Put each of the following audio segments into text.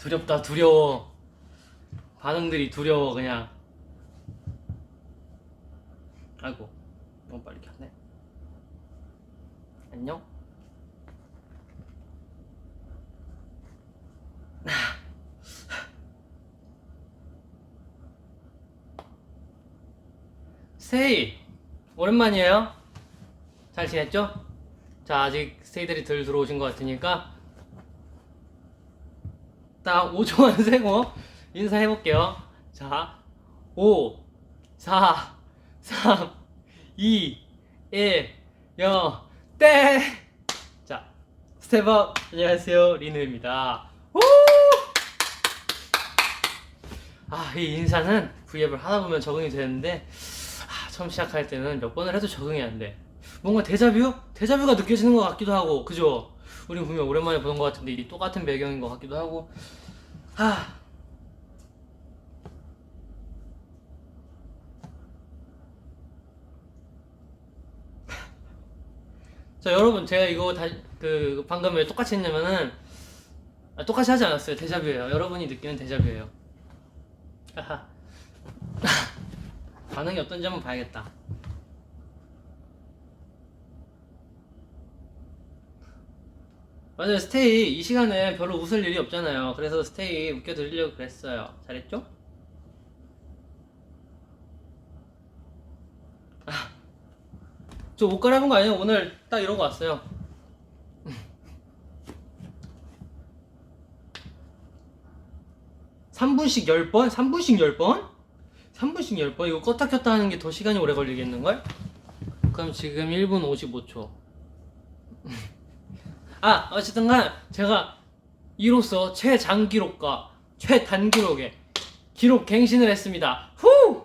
두렵다 두려워. 반응들이 두려워 그냥. 아이고 너무 빨리 켰네. 안녕. 스테이 오랜만이에요. 잘 지냈죠? 자, 아직 스테이들이 덜 들어오신 것 같으니까 딱 5초만 세고 인사해볼게요. 자, 5 4 3 2 1 0 땡! 자, 스텝업. 안녕하세요, 리누입니다. 우! 이 인사는 V앱을 하다 보면 적응이 되는데 처음 시작할 때는 몇 번을 해도 적응이 안 돼. 뭔가 데자뷰? 데자뷰가 느껴지는 것 같기도 하고, 그죠? 우린 분명 오랜만에 보는 것 같은데 이 똑같은 배경인 것 같기도 하고. 자, 여러분, 제가 이거 방금 왜 똑같이 했냐면은 똑같이 하지 않았어요. 데자뷰예요. 여러분이 느끼는 데자뷰예요. 반응이 어떤지 한번 봐야겠다. 맞아요, 스테이 이 시간에 별로 웃을 일이 없잖아요. 그래서 스테이 웃겨드리려고 그랬어요. 잘했죠? 저 옷 갈아입은 거 아니에요? 오늘 딱 이러고 왔어요. 3분씩 10번? 3분씩 10번? 3분씩 10번? 이거 껐다 켰다 하는 게 더 시간이 오래 걸리겠는걸? 그럼 지금 1분 55초. 어쨌든간 제가 이로써 최장기록과 최단기록에 기록 갱신을 했습니다. 후!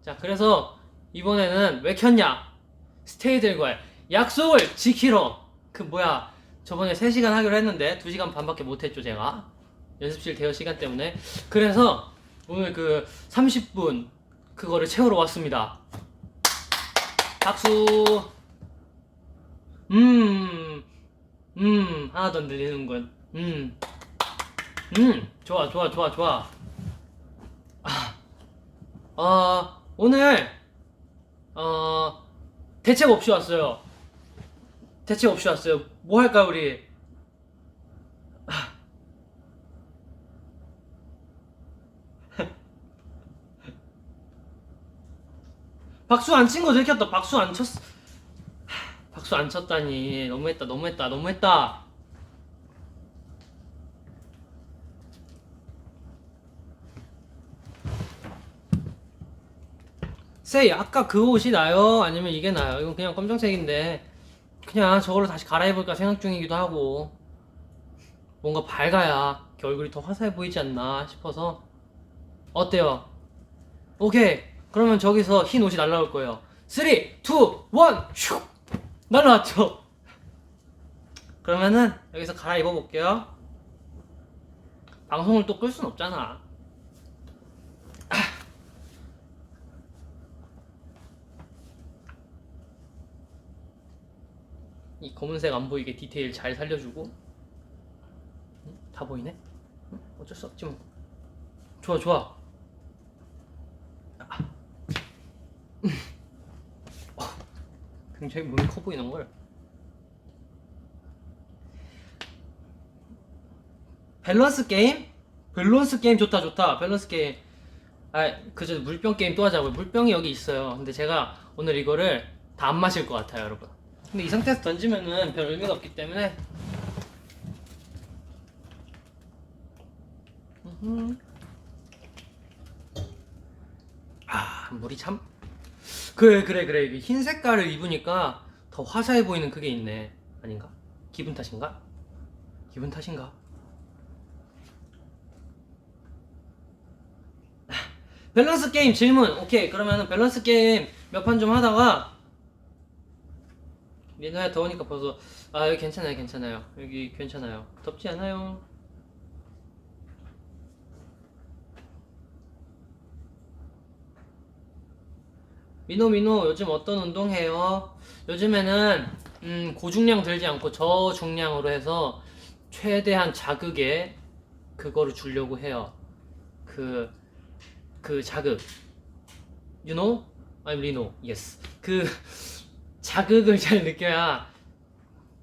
자, 그래서 이번에는 왜 켰냐? 스테이들과의 약속을 지키러. 저번에 3시간 하기로 했는데 2시간 반밖에 못했죠, 제가. 연습실 대여 시간 때문에. 그래서 오늘 30분 그거를 채우러 왔습니다. 박수. 하나도 안 들리는군. 좋아. 오늘 대책 없이 왔어요. 뭐 할까 우리? 박수 안 친 거 들켰다. 박수 안 쳤어. 박수 안 쳤다니. 너무했다. 세이, 아까 그 옷이 나요? 아니면 이게 나요? 이건 그냥 검정색인데 그냥 저걸로 다시 갈아입을까 생각 중이기도 하고, 뭔가 밝아야 얼굴이 더 화사해 보이지 않나 싶어서. 어때요? 오케이, 그러면 저기서 흰 옷이 날라올 거예요. 3, 2, 1 슉! 날라왔죠? 그러면은 여기서 갈아입어 볼게요. 방송을 또 끌 순 없잖아. 이 검은색 안 보이게 디테일 잘 살려주고. 다 보이네? 어쩔 수 없지 뭐. 좋아. 굉장히 몸이 커 보이는걸. 밸런스 게임 좋다. 밸런스 게임. 그저 물병 게임 또 하자고요. 물병이 여기 있어요. 근데 제가 오늘 이거를 다 안 마실 것 같아요, 여러분. 근데 이 상태에서 던지면은 별 의미가 없기 때문에. 물이 참. 그래. 흰 색깔을 입으니까 더 화사해 보이는 그게 있네. 아닌가? 기분 탓인가? 밸런스 게임 질문. 오케이, 그러면은 밸런스 게임 몇 판 좀 하다가. 민호야, 더우니까 벗어. 여기 괜찮아요. 여기 괜찮아요. 덥지 않아요. 민호 요즘 어떤 운동 해요? 요즘에는 고중량 들지 않고 저중량으로 해서 최대한 자극에 그거를 주려고 해요. 그 자극. You know? I'm Rino. Yes. 그 자극을 잘 느껴야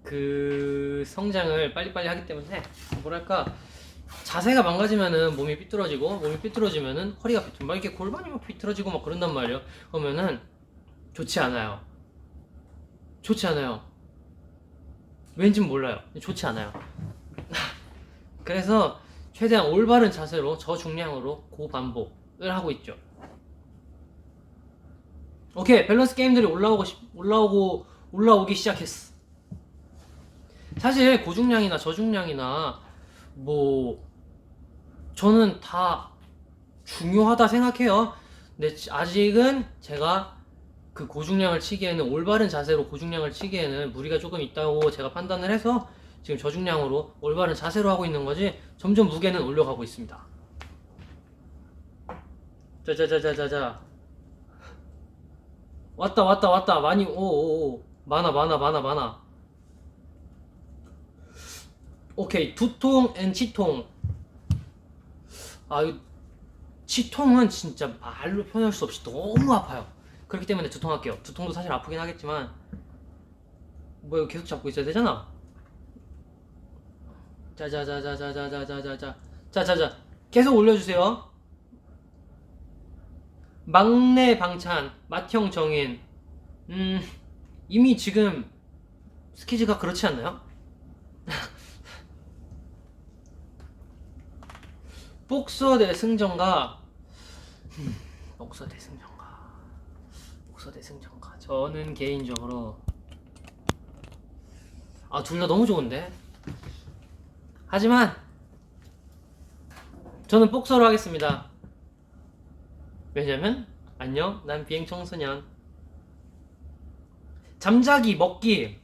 그 성장을 빨리빨리 하기 때문에 뭐랄까 자세가 망가지면은 몸이 삐뚤어지고 몸이 삐뚤어지면은 허리가 삐뚤어지고 막 이렇게 골반이 막 삐뚤어지고 막 그런단 말이에요. 그러면은 좋지 않아요. 좋지 않아요. 왠진 몰라요. 좋지 않아요. 그래서 최대한 올바른 자세로 저중량으로 고반복을 하고 있죠. 오케이, 밸런스 게임들이 올라오기 시작했어. 사실 고중량이나 저중량이나 뭐 저는 다 중요하다 생각해요. 근데 아직은 제가 그 고중량을 치기에는 올바른 자세로 고중량을 치기에는 무리가 조금 있다고 제가 판단을 해서 지금 저중량으로 올바른 자세로 하고 있는 거지 점점 무게는 올려가고 있습니다. 자자자자자자 왔다 많이 오오오 많아 오케이 두통 앤 치통. 치통은 진짜 말로 표현할 수 없이 너무 아파요. 그렇기 때문에 두통할게요. 두통도 사실 아프긴 하겠지만 뭐 이거 계속 잡고 있어야 되잖아. 자자자 계속 올려주세요. 막내 방찬 맏형 정인. 이미 지금 스키즈가 그렇지 않나요? 복서 대 승전가. 복서 대 승전가. 저는 개인적으로 둘 다 너무 좋은데. 하지만 저는 복서로 하겠습니다. 왜냐면 안녕 난 비행 청소년. 잠자기 먹기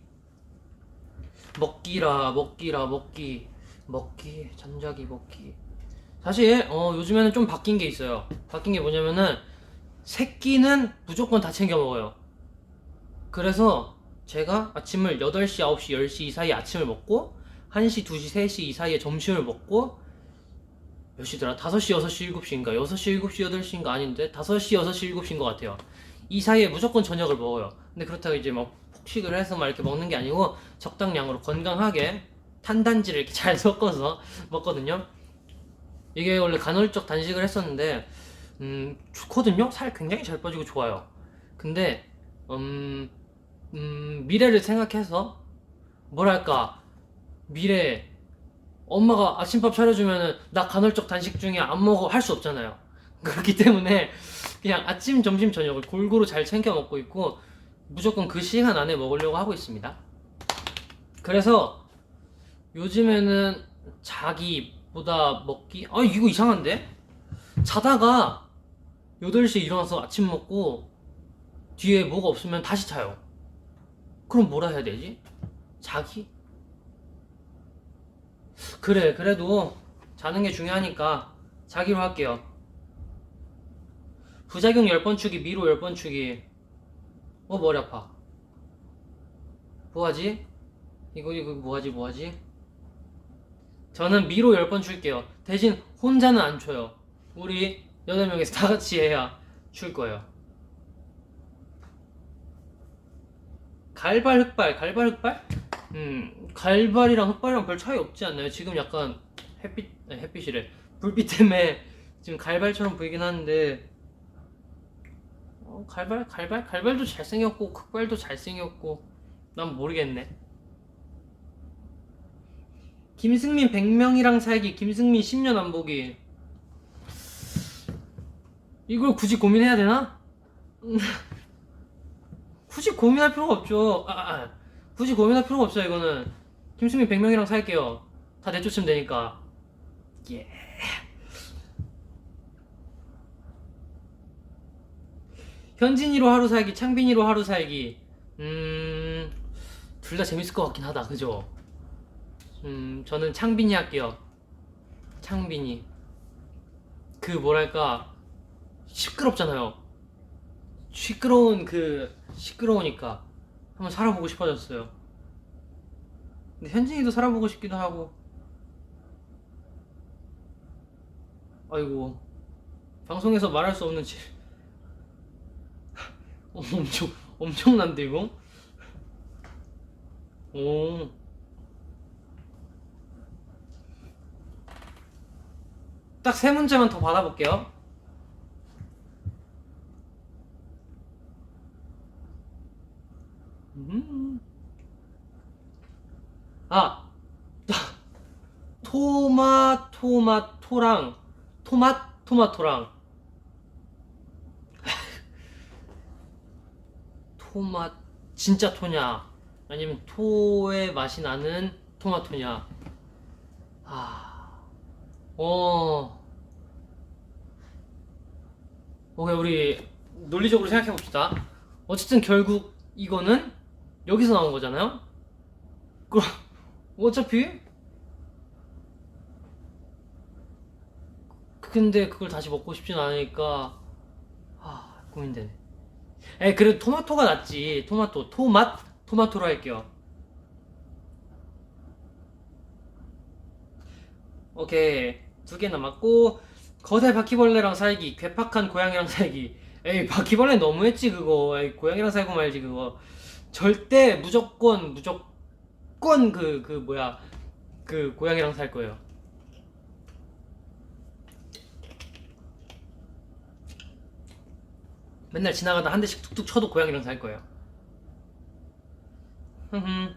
잠자기 먹기. 사실 요즘에는 좀 바뀐 게 있어요. 바뀐 게 뭐냐면은 새끼는 무조건 다 챙겨 먹어요. 그래서 제가 아침을 8시, 9시, 10시 이 사이에 아침을 먹고 1시, 2시, 3시 이 사이에 점심을 먹고 몇 시더라? 5시, 6시, 7시인가? 6시, 7시, 8시인가 아닌데 5시, 6시, 7시인 것 같아요. 이 사이에 무조건 저녁을 먹어요. 근데 그렇다고 이제 막 폭식을 해서 막 이렇게 먹는 게 아니고 적당량으로 건강하게 탄단지를 이렇게 잘 섞어서 먹거든요. 이게 원래 간헐적 단식을 했었는데 좋거든요. 살 굉장히 잘 빠지고 좋아요. 근데 미래를 생각해서 뭐랄까 미래 엄마가 아침밥 차려주면은 나 간헐적 단식 중에 안 먹어 할 수 없잖아요. 그렇기 때문에 그냥 아침, 점심, 저녁을 골고루 잘 챙겨 먹고 있고 무조건 그 시간 안에 먹으려고 하고 있습니다. 그래서 요즘에는 자기보다 먹기 이거 이상한데? 자다가 8시에 일어나서 아침 먹고 뒤에 뭐가 없으면 다시 자요. 그럼 뭐라 해야 되지? 자기? 그래, 그래도 자는 게 중요하니까 자기로 할게요. 부작용 10번 추기, 미로 10번 추기. 머리 아파. 뭐하지? 이거 뭐하지? 저는 미로 10번 출게요. 대신 혼자는 안 쳐요. 우리 8명이서 다 같이 해야 출 거예요. 갈발, 흑발? 갈발이랑 흑발이랑 별 차이 없지 않나요? 지금 약간 햇빛이래. 불빛 때문에 지금 갈발처럼 보이긴 하는데 갈발도 잘생겼고 흑발도 잘생겼고 난 모르겠네. 김승민 100명이랑 살기, 김승민 10년 안 보기. 이걸 굳이 고민해야 되나? 굳이 고민할 필요가 없죠. 굳이 고민할 필요가 없어요. 이거는 김승민 100명이랑 살게요. 다 내쫓으면 되니까. 예. 현진이로 하루 살기, 창빈이로 하루 살기. 둘 다 재밌을 것 같긴 하다. 그죠? 저는 창빈이 할게요. 창빈이. 뭐랄까 시끄럽잖아요. 시끄러우니까 한번 살아보고 싶어졌어요. 근데 현진이도 살아보고 싶기도 하고. 아이고, 방송에서 말할 수 없는 엄청난데 이거? 오. 딱 세 문제만 더 받아볼게요. 아, 토마토랑 토마토랑 토마 진짜 토냐 아니면 토의 맛이 나는 토마토냐. 어 오케이, 우리 논리적으로 생각해 봅시다. 어쨌든 결국 이거는 여기서 나온 거잖아요. 그럼 어차피 근데 그걸 다시 먹고 싶진 않으니까 고민되네. 그래도 토마토가 낫지. 토마토로 할게요. 오케이, 두 개 남았고, 거대 바퀴벌레랑 살기, 괴팍한 고양이랑 살기. 에이, 바퀴벌레 너무했지 그거. 에이, 고양이랑 살고 말지 그거. 절대 무조건 그 고양이랑 살 거예요. 맨날 지나가다 한 대씩 툭툭 쳐도 고양이랑 살 거예요. 흠흠.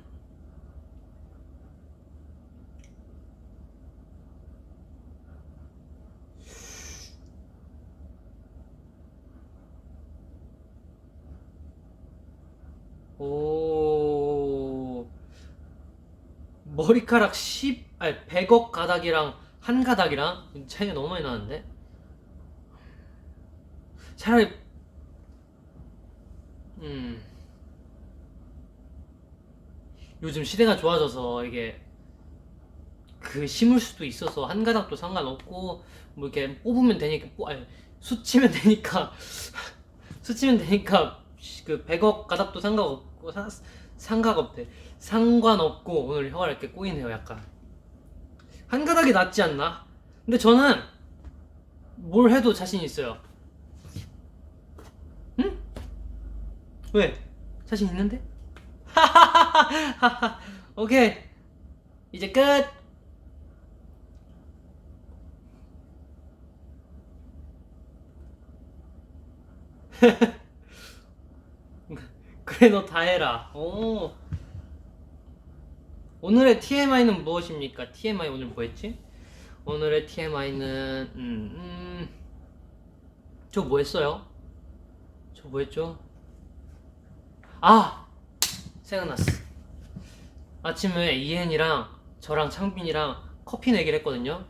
오, 머리카락 100억 가닥이랑 한 가닥이랑 차이가 너무 많이 나는데. 차라리 요즘 시대가 좋아져서 이게 심을 수도 있어서 한 가닥도 상관없고, 뭐 이렇게 뽑으면 되니까 수치면 되니까 수치면 되니까 그 100억 가닥도 상관없고 오늘 혀가 이렇게 꼬이네요. 약간 한 가닥이 낫지 않나? 근데 저는 뭘 해도 자신 있어요. 응? 왜? 자신 있는데? 오케이, 이제 끝. 그래, 너 다 해라. 오늘의 TMI는 무엇입니까? TMI 오늘 뭐 했지? 오늘의 TMI는 저 뭐 했어요? 저 뭐 했죠? 생각났어. 아침에 이hen이랑 저랑 창빈이랑 커피 내기를 했거든요.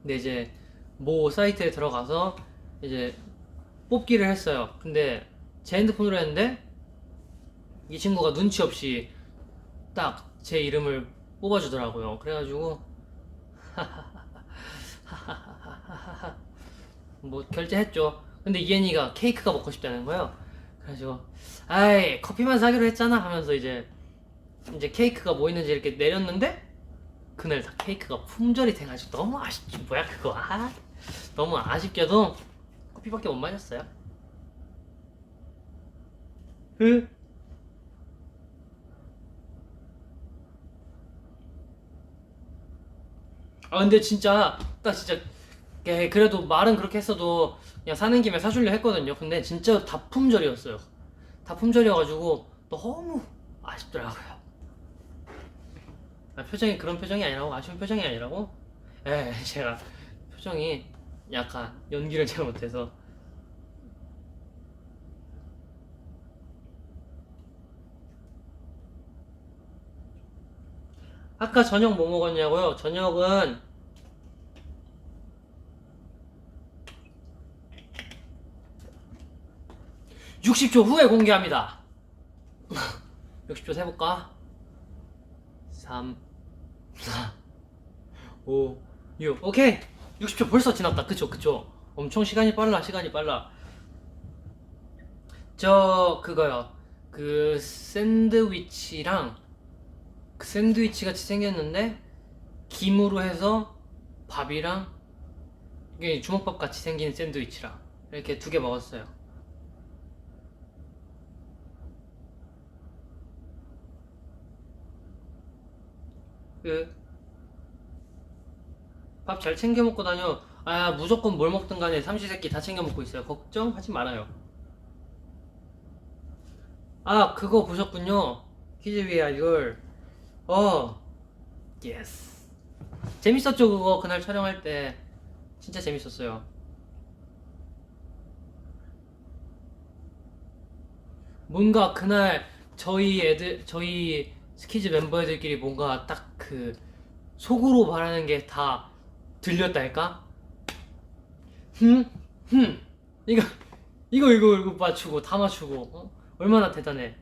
근데 이제 모 사이트에 들어가서 이제 뽑기를 했어요. 근데 제 핸드폰으로 했는데 이 친구가 눈치 없이 딱 제 이름을 뽑아주더라고요. 그래가지고 뭐 결제했죠. 근데 이hen이가 케이크가 먹고 싶다는 거예요. 그래가지고 아이, 커피만 사기로 했잖아 하면서 이제 케이크가 뭐 있는지 이렇게 내렸는데 그날 다 케이크가 품절이 돼가지고 너무 아쉽지. 뭐야 그거. 너무 아쉽게도 커피밖에 못 마셨어요. 근데 진짜 딱 진짜 그래도 말은 그렇게 했어도 그냥 사는 김에 사주려 했거든요. 근데 진짜 다 품절이었어요. 다 품절이어가지고 너무 아쉽더라고요. 표정이 그런 표정이 아니라고? 아쉬운 표정이 아니라고? 제가 표정이 약간 연기를 잘 못해서. 아까 저녁 뭐 먹었냐고요? 저녁은 60초 후에 공개합니다. 60초 세볼까? 3, 4, 5, 6. 오케이. 60초 벌써 지났다. 그쵸. 엄청 시간이 빨라. 그거요. 샌드위치 같이 생겼는데 김으로 해서 밥이랑 이게 주먹밥 같이 생긴 샌드위치라 이렇게 2개 먹었어요. 그 밥 잘 챙겨 먹고 다녀. 아, 무조건 뭘 먹든 간에 삼시세끼 다 챙겨 먹고 있어요. 걱정하지 말아요. 아, 그거 보셨군요. 퀴즈 위에 아이돌. 어, 예스. 재밌었죠, 그거. 그날 촬영할 때. 진짜 재밌었어요. 뭔가 그날 저희 스키즈 멤버 애들끼리 뭔가 딱 그 속으로 말하는 게 다 들렸달까? 흠? 흠? 이거, 이거 맞추고, 다 맞추고, 어? 얼마나 대단해.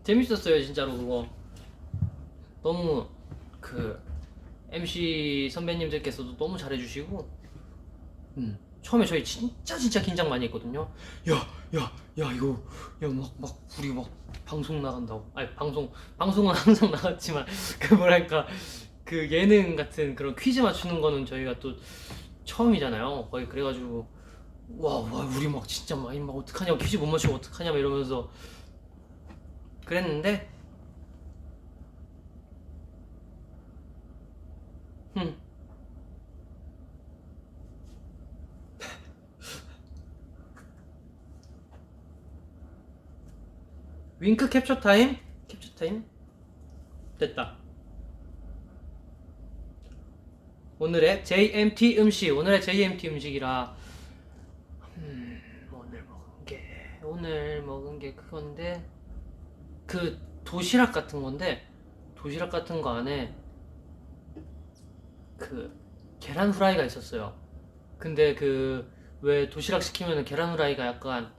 재밌었어요, 진짜로, 그거. 너무, 그, MC 선배님들께서도 너무 잘해주시고, 처음에 저희 진짜 긴장 많이 했거든요. 이거, 우리 막 방송 나간다고. 아니, 방송은 항상 나갔지만, 그 뭐랄까, 그 예능 같은 그런 퀴즈 맞추는 거는 저희가 또 처음이잖아요. 거의 그래가지고, 우리 막 진짜 막 어떡하냐, 퀴즈 못 맞추고 어떡하냐, 막 이러면서 그랬는데, 음, 윙크 캡처 타임? 캡처 타임? 됐다. 오늘의 JMT 음식, 오늘의 JMT 음식이라, 오늘 먹은 게 그건데, 그 도시락 같은 건데, 도시락 같은 거 안에 그 계란 후라이가 있었어요. 근데 그 왜 도시락 시키면은 계란 후라이가 약간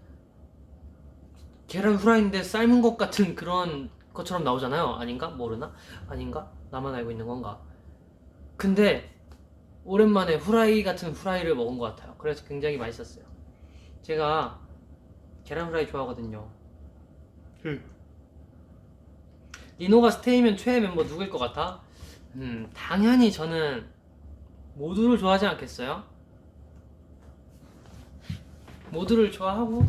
계란 후라이인데 삶은 것 같은 그런 것처럼 나오잖아요. 아닌가? 모르나? 아닌가? 나만 알고 있는 건가? 근데 오랜만에 후라이 같은 후라이를 먹은 것 같아요. 그래서 굉장히 맛있었어요. 제가 계란 후라이 좋아하거든요. 리노가 스테이면 최애 멤버 누구일 것 같아? 당연히 저는 모두를 좋아하지 않겠어요? 모두를 좋아하고,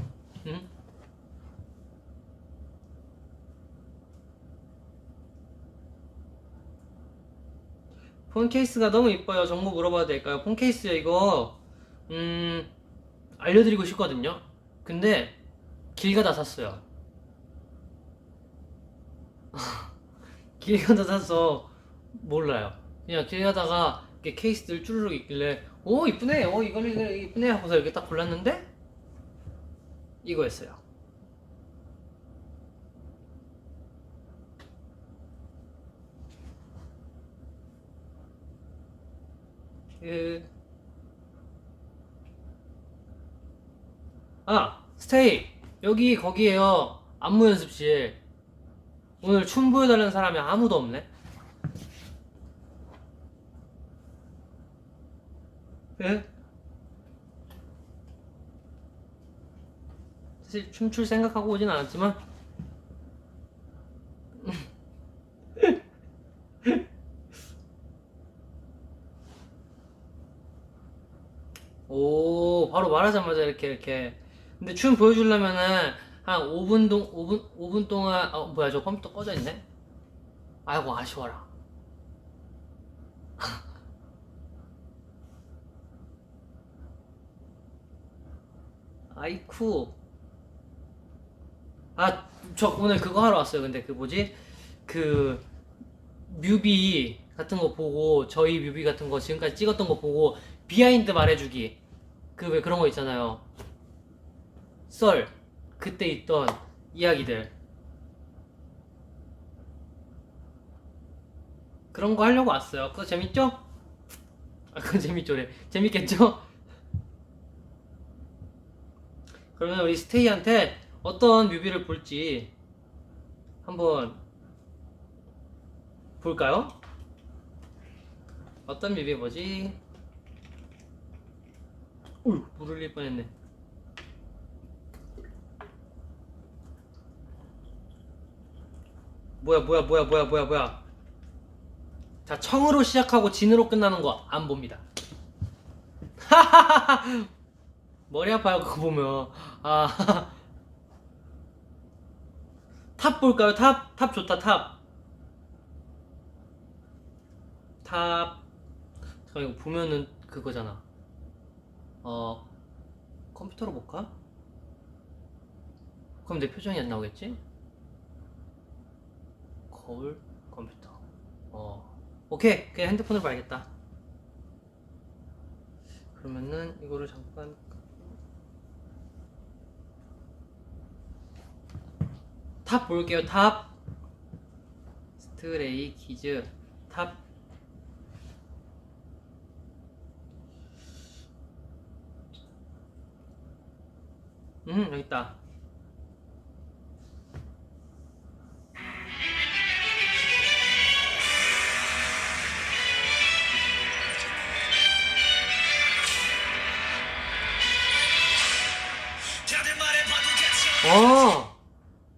폰 케이스가 너무 이뻐요. 정보 물어봐도 될까요? 폰 케이스요, 이거, 알려드리고 싶거든요. 근데, 길 가다 샀어요. 길 가다 사서, 몰라요. 그냥 길 가다가, 이렇게 케이스들 쭈르륵 있길래, 오, 이쁘네, 이거는 이쁘네 하고서 이렇게 딱 골랐는데, 이거였어요. 그, 스테이. 여기, 거기에요. 안무 연습실. 오늘 춤 보여달라는 사람이 아무도 없네? 예? 사실 춤출 생각하고 오진 않았지만, 오, 바로 말하자마자 이렇게. 근데 춤 보여주려면은, 한 5분 동안, 뭐야, 저 컴퓨터 꺼져 있네? 아이고, 아쉬워라. 아이쿠. 저 오늘 그거 하러 왔어요. 근데 그 뭐지? 그 뮤비 같은 거 보고 저희 뮤비 같은 거 지금까지 찍었던 거 보고 비하인드 말해주기 그 왜 그런 거 있잖아요. 썰 그때 있던 이야기들 그런 거 하려고 왔어요. 그거 재밌죠? 그거 재밌죠래. 재밌겠죠? 그러면 우리 스테이한테 어떤 뮤비를 볼지 한번 볼까요? 어떤 뮤비 보지? 물 흘릴 뻔했네. 뭐야. 자, 청으로 시작하고 진으로 끝나는 거 안 봅니다. 머리 아파요 그거 보면. 아, 탑 볼까요? 탑 좋다. 탑. 잠깐 이거 보면은 그거잖아. 컴퓨터로 볼까? 그럼 내 표정이 안 나오겠지? 거울 컴퓨터. 오케이, 그냥 핸드폰으로 봐야겠다. 그러면은 이거를 잠깐. 탑 볼게요. 탑. 스트레이 키즈 탑. 여기 있다.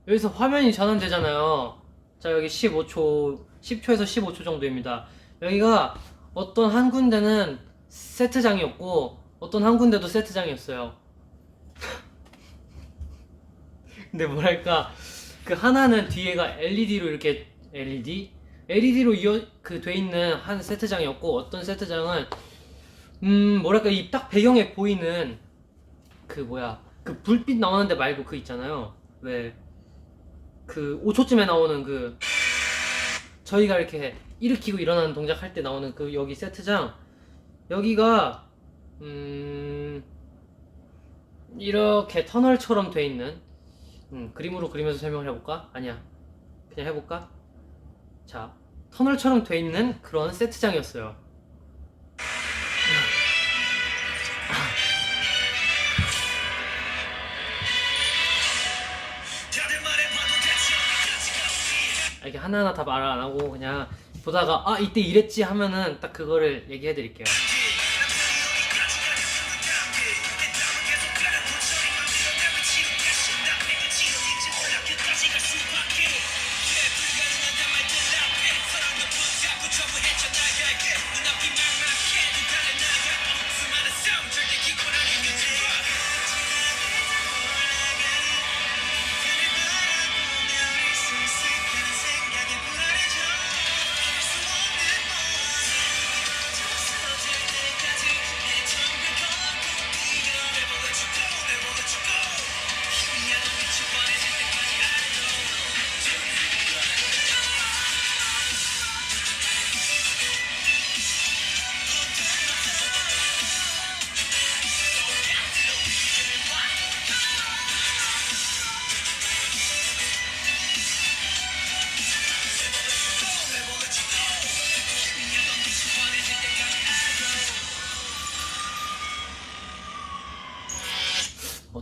여기서 화면이 전환되잖아요. 자, 여기 10초에서 15초 정도입니다. 여기가 어떤 한 군데는 세트장이었고 어떤 한 군데도 세트장이었어요. 근데 뭐랄까, 그 하나는 뒤에가 LED로 이렇게 LED로 돼 있는 한 세트장이었고, 어떤 세트장은 뭐랄까, 이 딱 배경에 보이는 그 불빛 나오는데 말고 그 있잖아요. 왜 그 5초쯤에 나오는 그 저희가 이렇게 일으키고 일어나는 동작 할 때 나오는 그 여기 세트장, 여기가 이렇게 터널처럼 돼 있는, 그림으로 그리면서 설명을 해볼까? 아니야, 그냥 해볼까? 자, 터널처럼 돼 있는 그런 세트장이었어요. 이렇게 하나하나 다 말을 안 하고 그냥 보다가 이때 이랬지 하면은 딱 그거를 얘기해 드릴게요.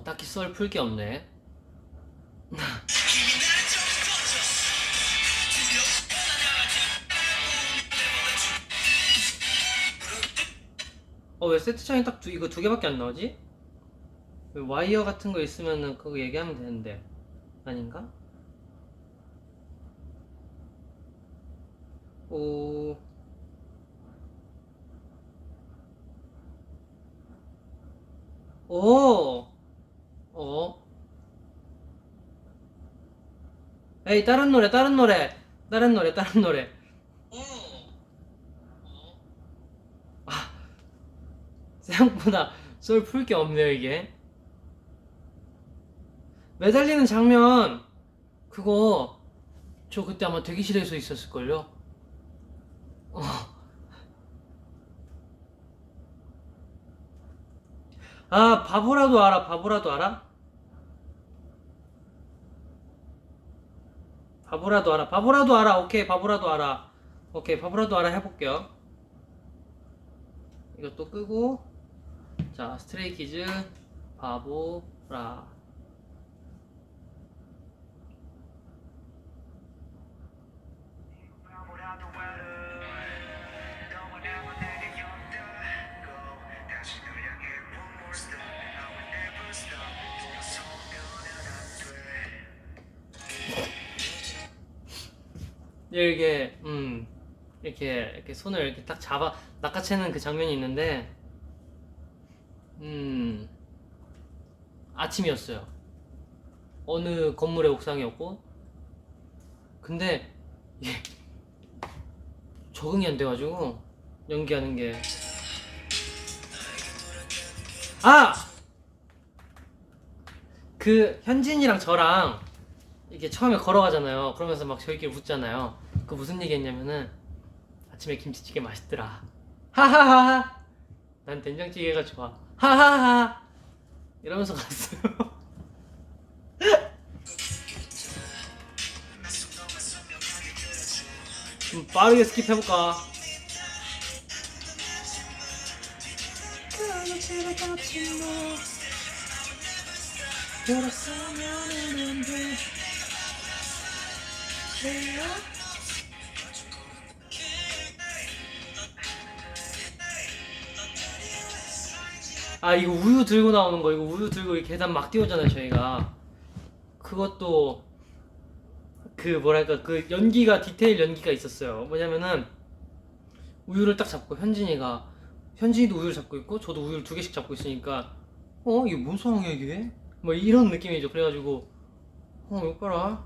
딱히 썰 풀 게 없네. 왜 세트창이 딱 이거 두 개밖에 안 나오지? 왜 와이어 같은 거 있으면은 그거 얘기하면 되는데 아닌가? 오. 오. 에이, 다른 노래. 생각보다 썰 풀 게 없네요, 이게. 매달리는 장면, 그거, 저 그때 아마 대기실에서 있었을걸요? 어. 바보라도 알아? 바보라도 알아? 오케이, 바보라도 알아. 오케이, 바보라도 알아 해볼게요. 이것도 끄고, 자, 스트레이키즈, 바보라. 이게 이렇게 손을 이렇게 딱 잡아 낚아채는 그 장면이 있는데, 아침이었어요. 어느 건물의 옥상이었고, 근데 이게 적응이 안 돼가지고 연기하는 게, 아! 그 현진이랑 저랑 이게 처음에 걸어가잖아요. 그러면서 막 저희끼리 웃잖아요. 그 무슨 얘기했냐면은, 아침에 김치찌개 맛있더라. 하하하. 난 된장찌개가 좋아. 하하하. 이러면서 갔어요. 빠르게 스킵해볼까? 아, 이거 우유 들고 나오는 거, 이거 우유 들고 이 계단 막 뛰어오잖아요 저희가. 그것도 그 뭐랄까, 그 연기가, 디테일 연기가 있었어요. 뭐냐면은 우유를 딱 잡고 현진이도 우유를 잡고 있고 저도 우유를 2개씩 잡고 있으니까, 이게 뭔 상황이야 이게? 뭐 이런 느낌이죠. 그래가지고 이거 봐라,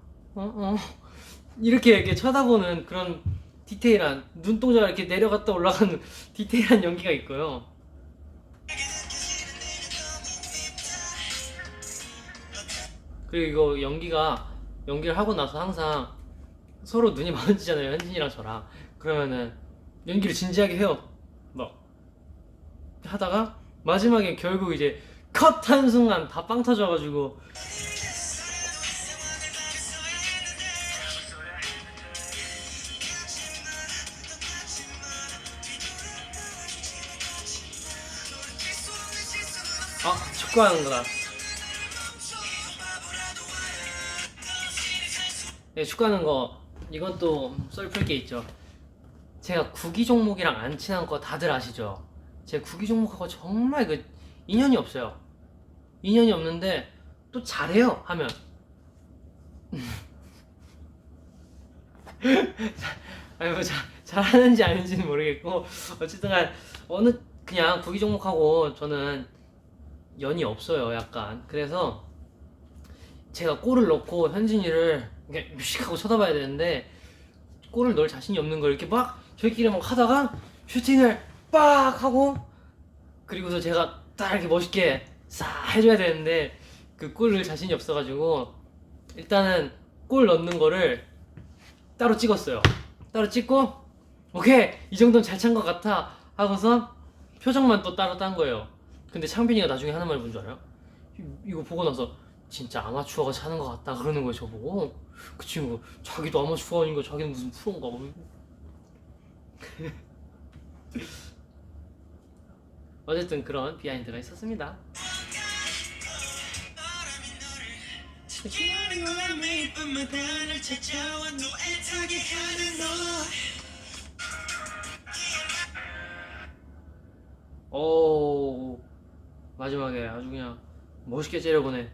이렇게 쳐다보는 그런 디테일한, 눈동자가 이렇게 내려갔다 올라가는 디테일한 연기가 있고요. 그리고 이거 연기를 하고 나서 항상 서로 눈이 마주치잖아요, 현진이랑 저랑. 그러면은 연기를 진지하게 해요. 막 하다가 마지막에 결국 이제 컷 한 순간 다 빵 터져가지고, 축구하는 거다. 네, 축구하는 거, 이건 또 썰 풀 게 있죠. 제가 구기 종목이랑 안 친한 거 다들 아시죠? 제가 구기 종목하고 정말 인연이 없어요. 인연이 없는데 또 잘해요 하면. 아니 뭐 잘하는지 아닌지는 모르겠고, 어쨌든간 그냥 구기 종목하고 저는 연이 없어요 약간. 그래서 제가 골을 넣고 현진이를 이렇게 뮤직하고 쳐다봐야 되는데, 골을 넣을 자신이 없는 걸 이렇게 막 저희끼리 막 하다가 슈팅을 빡 하고, 그리고서 제가 딱 이렇게 멋있게 싹 해줘야 되는데 그 골을 자신이 없어가지고, 일단은 골 넣는 거를 따로 찍었어요. 따로 찍고, 오케이 이 정도는 잘 찬 것 같아 하고서 표정만 또 따로 딴 거예요. 근데 창빈이가 나중에 하는 말 뭔 줄 알아요? 이거 보고 나서 진짜 아마추어가 차는 것 같다 그러는 거예요 저보고. 그 친구 자기도 아마추어 아닌가, 자기는 무슨 프로인가. 어쨌든 그런 비하인드가 있었습니다. 오, 마지막에 아주 그냥 멋있게 째려보네.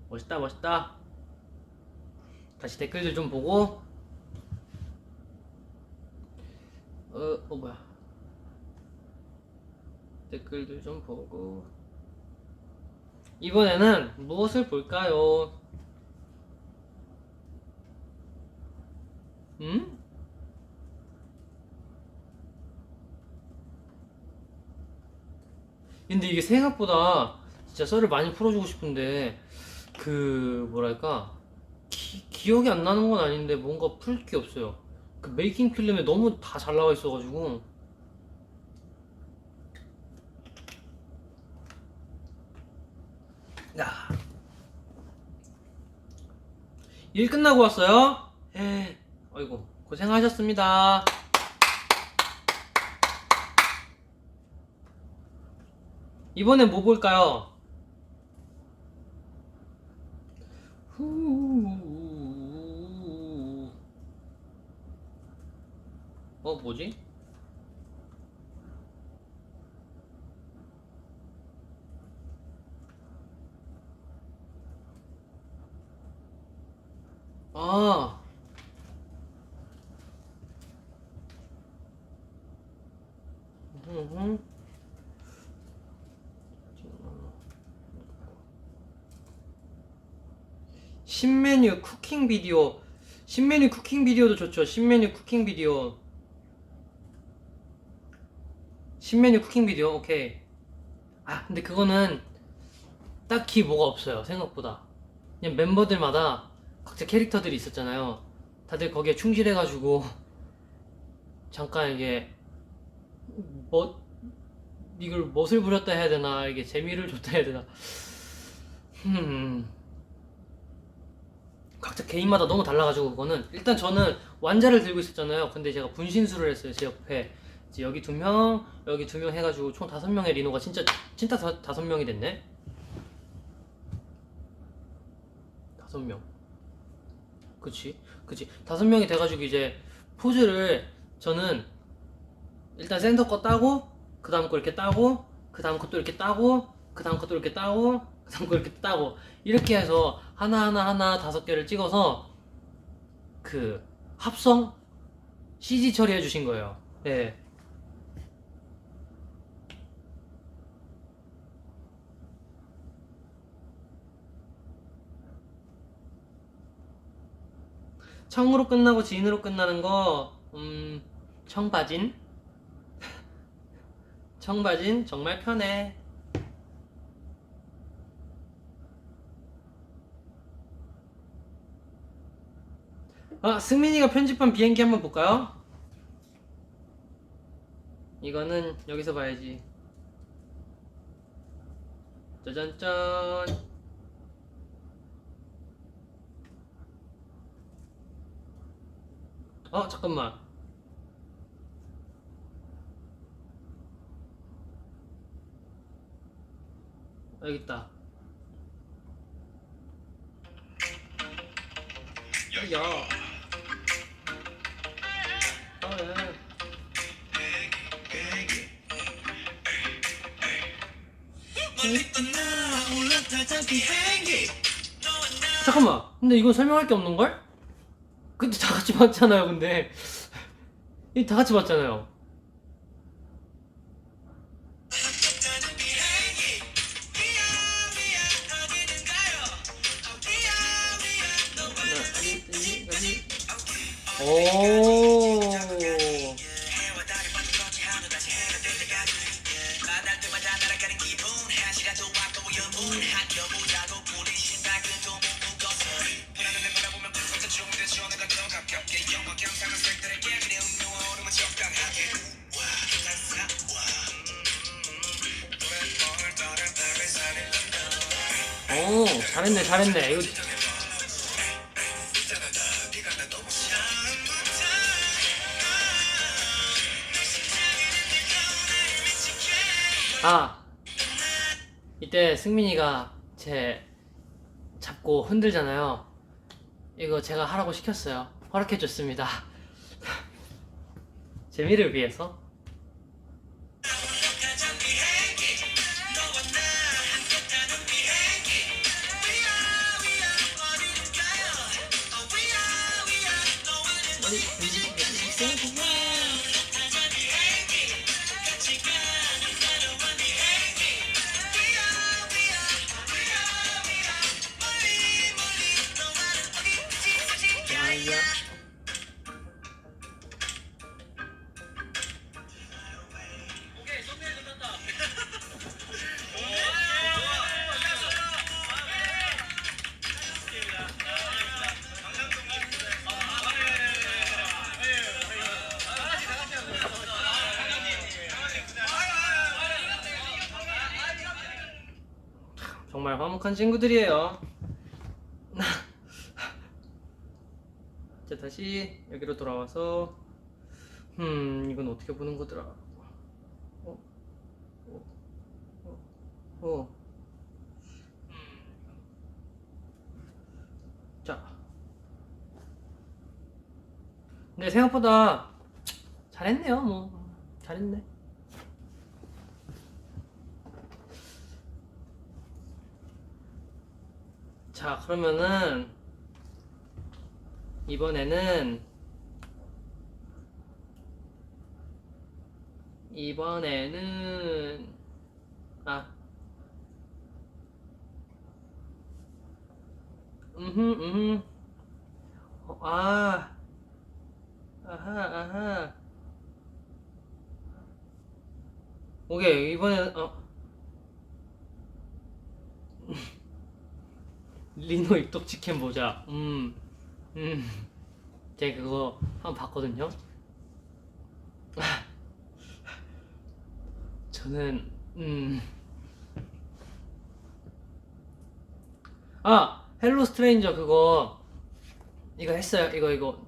멋있다 멋있다. 다시 댓글들 좀 보고, 뭐야, 댓글들 좀 보고, 이번에는 무엇을 볼까요? 근데 이게 생각보다 진짜 썰을 많이 풀어주고 싶은데, 그 뭐랄까, 기억이 안 나는 건 아닌데 뭔가 풀 게 없어요. 그 메이킹 필름에 너무 다 잘 나와 있어가지고. 야, 일 끝나고 왔어요? 아이고 고생하셨습니다. 이번엔 뭐 볼까요? 뭐지? 아, 신메뉴 쿠킹 비디오. 신메뉴 쿠킹 비디오도 좋죠. 신메뉴 쿠킹 비디오. 신메뉴 쿠킹 비디오. 오케이. 아 근데 그거는 딱히 뭐가 없어요. 생각보다 그냥 멤버들마다 각자 캐릭터들이 있었잖아요. 다들 거기에 충실해가지고 잠깐 이게 뭐 이걸 멋을 부렸다 해야 되나, 이게 재미를 줬다 해야 되나. 각자 개인마다 너무 달라가지고 그거는. 일단 저는 완자를 들고 있었잖아요. 근데 제가 분신술을 했어요. 제 옆에 이제 여기 2명 여기 2명 해가지고 총 5명의 리노가 진짜 5명이 됐네. 5명. 그치 5명이 돼가지고 이제 포즈를 저는 일단 센터 거 따고 그 다음 거 이렇게 따고 그 다음 것도 이렇게 따고 그 다음 것도 이렇게 따고 그 다음 거 이렇게 따고 이렇게 해서 하나 5개를 찍어서 그 합성 CG 처리해 주신 거예요. 네. 청으로 끝나고 진으로 끝나는 거, 청바진? 청바진 정말 편해. 아, 승민이가 편집한 비행기 한번 볼까요? 이거는 여기서 봐야지. 짜잔짠. 잠깐만. 여기 있다. 야. 예. 잠깐만. 근데 이건 설명할 게 없는 걸? 근데 다 같이 봤잖아요. 근데 이 다 같이 봤잖아요. 오. 오, 잘했네. 이거 이때 승민이가 제 잡고 흔들잖아요. 이거 제가 하라고 시켰어요. 허락해줬습니다. 재미를 위해서. 정말 화목한 친구들이에요. 자, 다시 여기로 돌아와서 이건 어떻게 보는 거더라. 자, 근데 생각보다 잘했네요. 뭐 잘했네. 자, 그러면은 이번에는 이번에는 아 음흠 아 아하 아하 오케이 이번엔 리노 입덕 치킨 보자. 음, 제가 그거 한번 봤거든요. 저는 헬로 스트레인저 그거 이거 했어요. 이거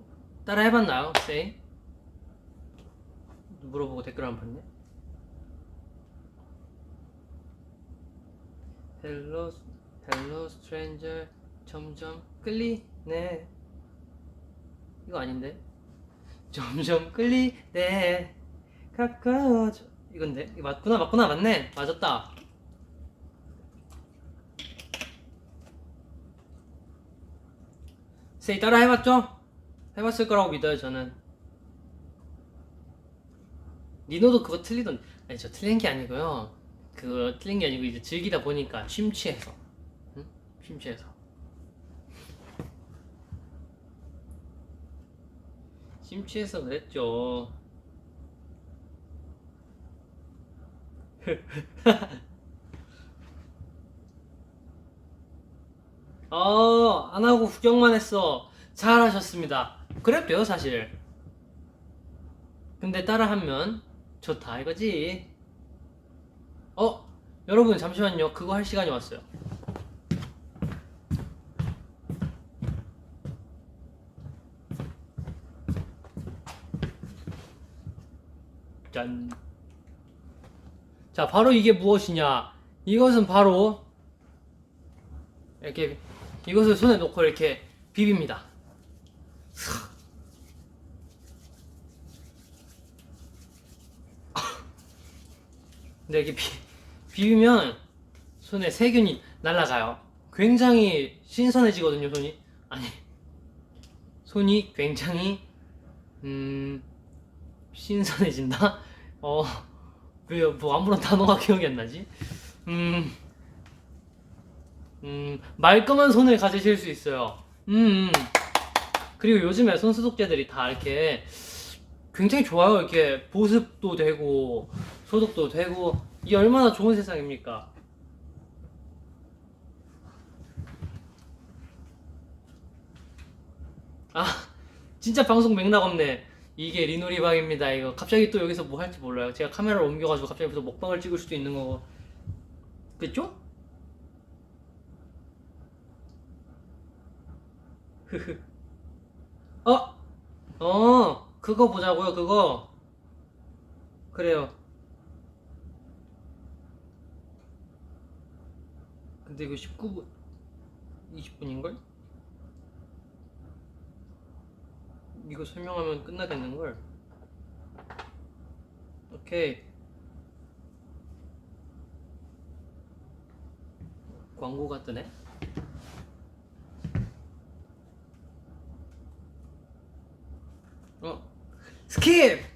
따라 해봤나요, 쌤? 물어보고 댓글 안 봤네. 헬로 스트레인저 점점 끌리네. 이거 아닌데? 점점 끌리네. 가까워져. 이건데? 이거 맞구나 맞네. 맞았다. 쌤 따라 해봤죠? 해봤을 거라고 믿어요 저는. 니노도 그거 틀리던. 아니 저 틀린 게 아니고요. 그거 틀린 게 아니고 이제 즐기다 보니까 심취해서. 응? 심취해서. 심취해서 그랬죠. 안 하고 구경만 했어. 잘하셨습니다. 그래도 돼요, 사실. 근데 따라하면 좋다, 이거지. 여러분, 잠시만요. 그거 할 시간이 왔어요. 짠. 자, 바로 이게 무엇이냐. 이것은 바로, 이렇게, 이것을 손에 놓고 이렇게 비빕니다. 근데 이렇게 비비면 손에 세균이 날아가요. 굉장히 신선해지거든요, 손이. 아니, 손이 굉장히, 신선해진다? 왜, 뭐 아무런 단어가 기억이 안 나지? 말끔한 손을 가지실 수 있어요. 그리고 요즘에 손소독제들이 다 이렇게 굉장히 좋아요. 이렇게 보습도 되고, 소독도 되고, 이게 얼마나 좋은 세상입니까? 진짜 방송 맥락 없네. 이게 리노리방입니다. 이거 갑자기 또 여기서 뭐 할지 몰라요. 제가 카메라를 옮겨가지고 갑자기 여기서 먹방을 찍을 수도 있는 거고. 그쵸? 그거 보자고요, 그거. 그래요. 근데 이거 19분, 20분인걸? 이거 설명하면 끝나겠는걸? 오케이. 광고가 뜨네? 스킵!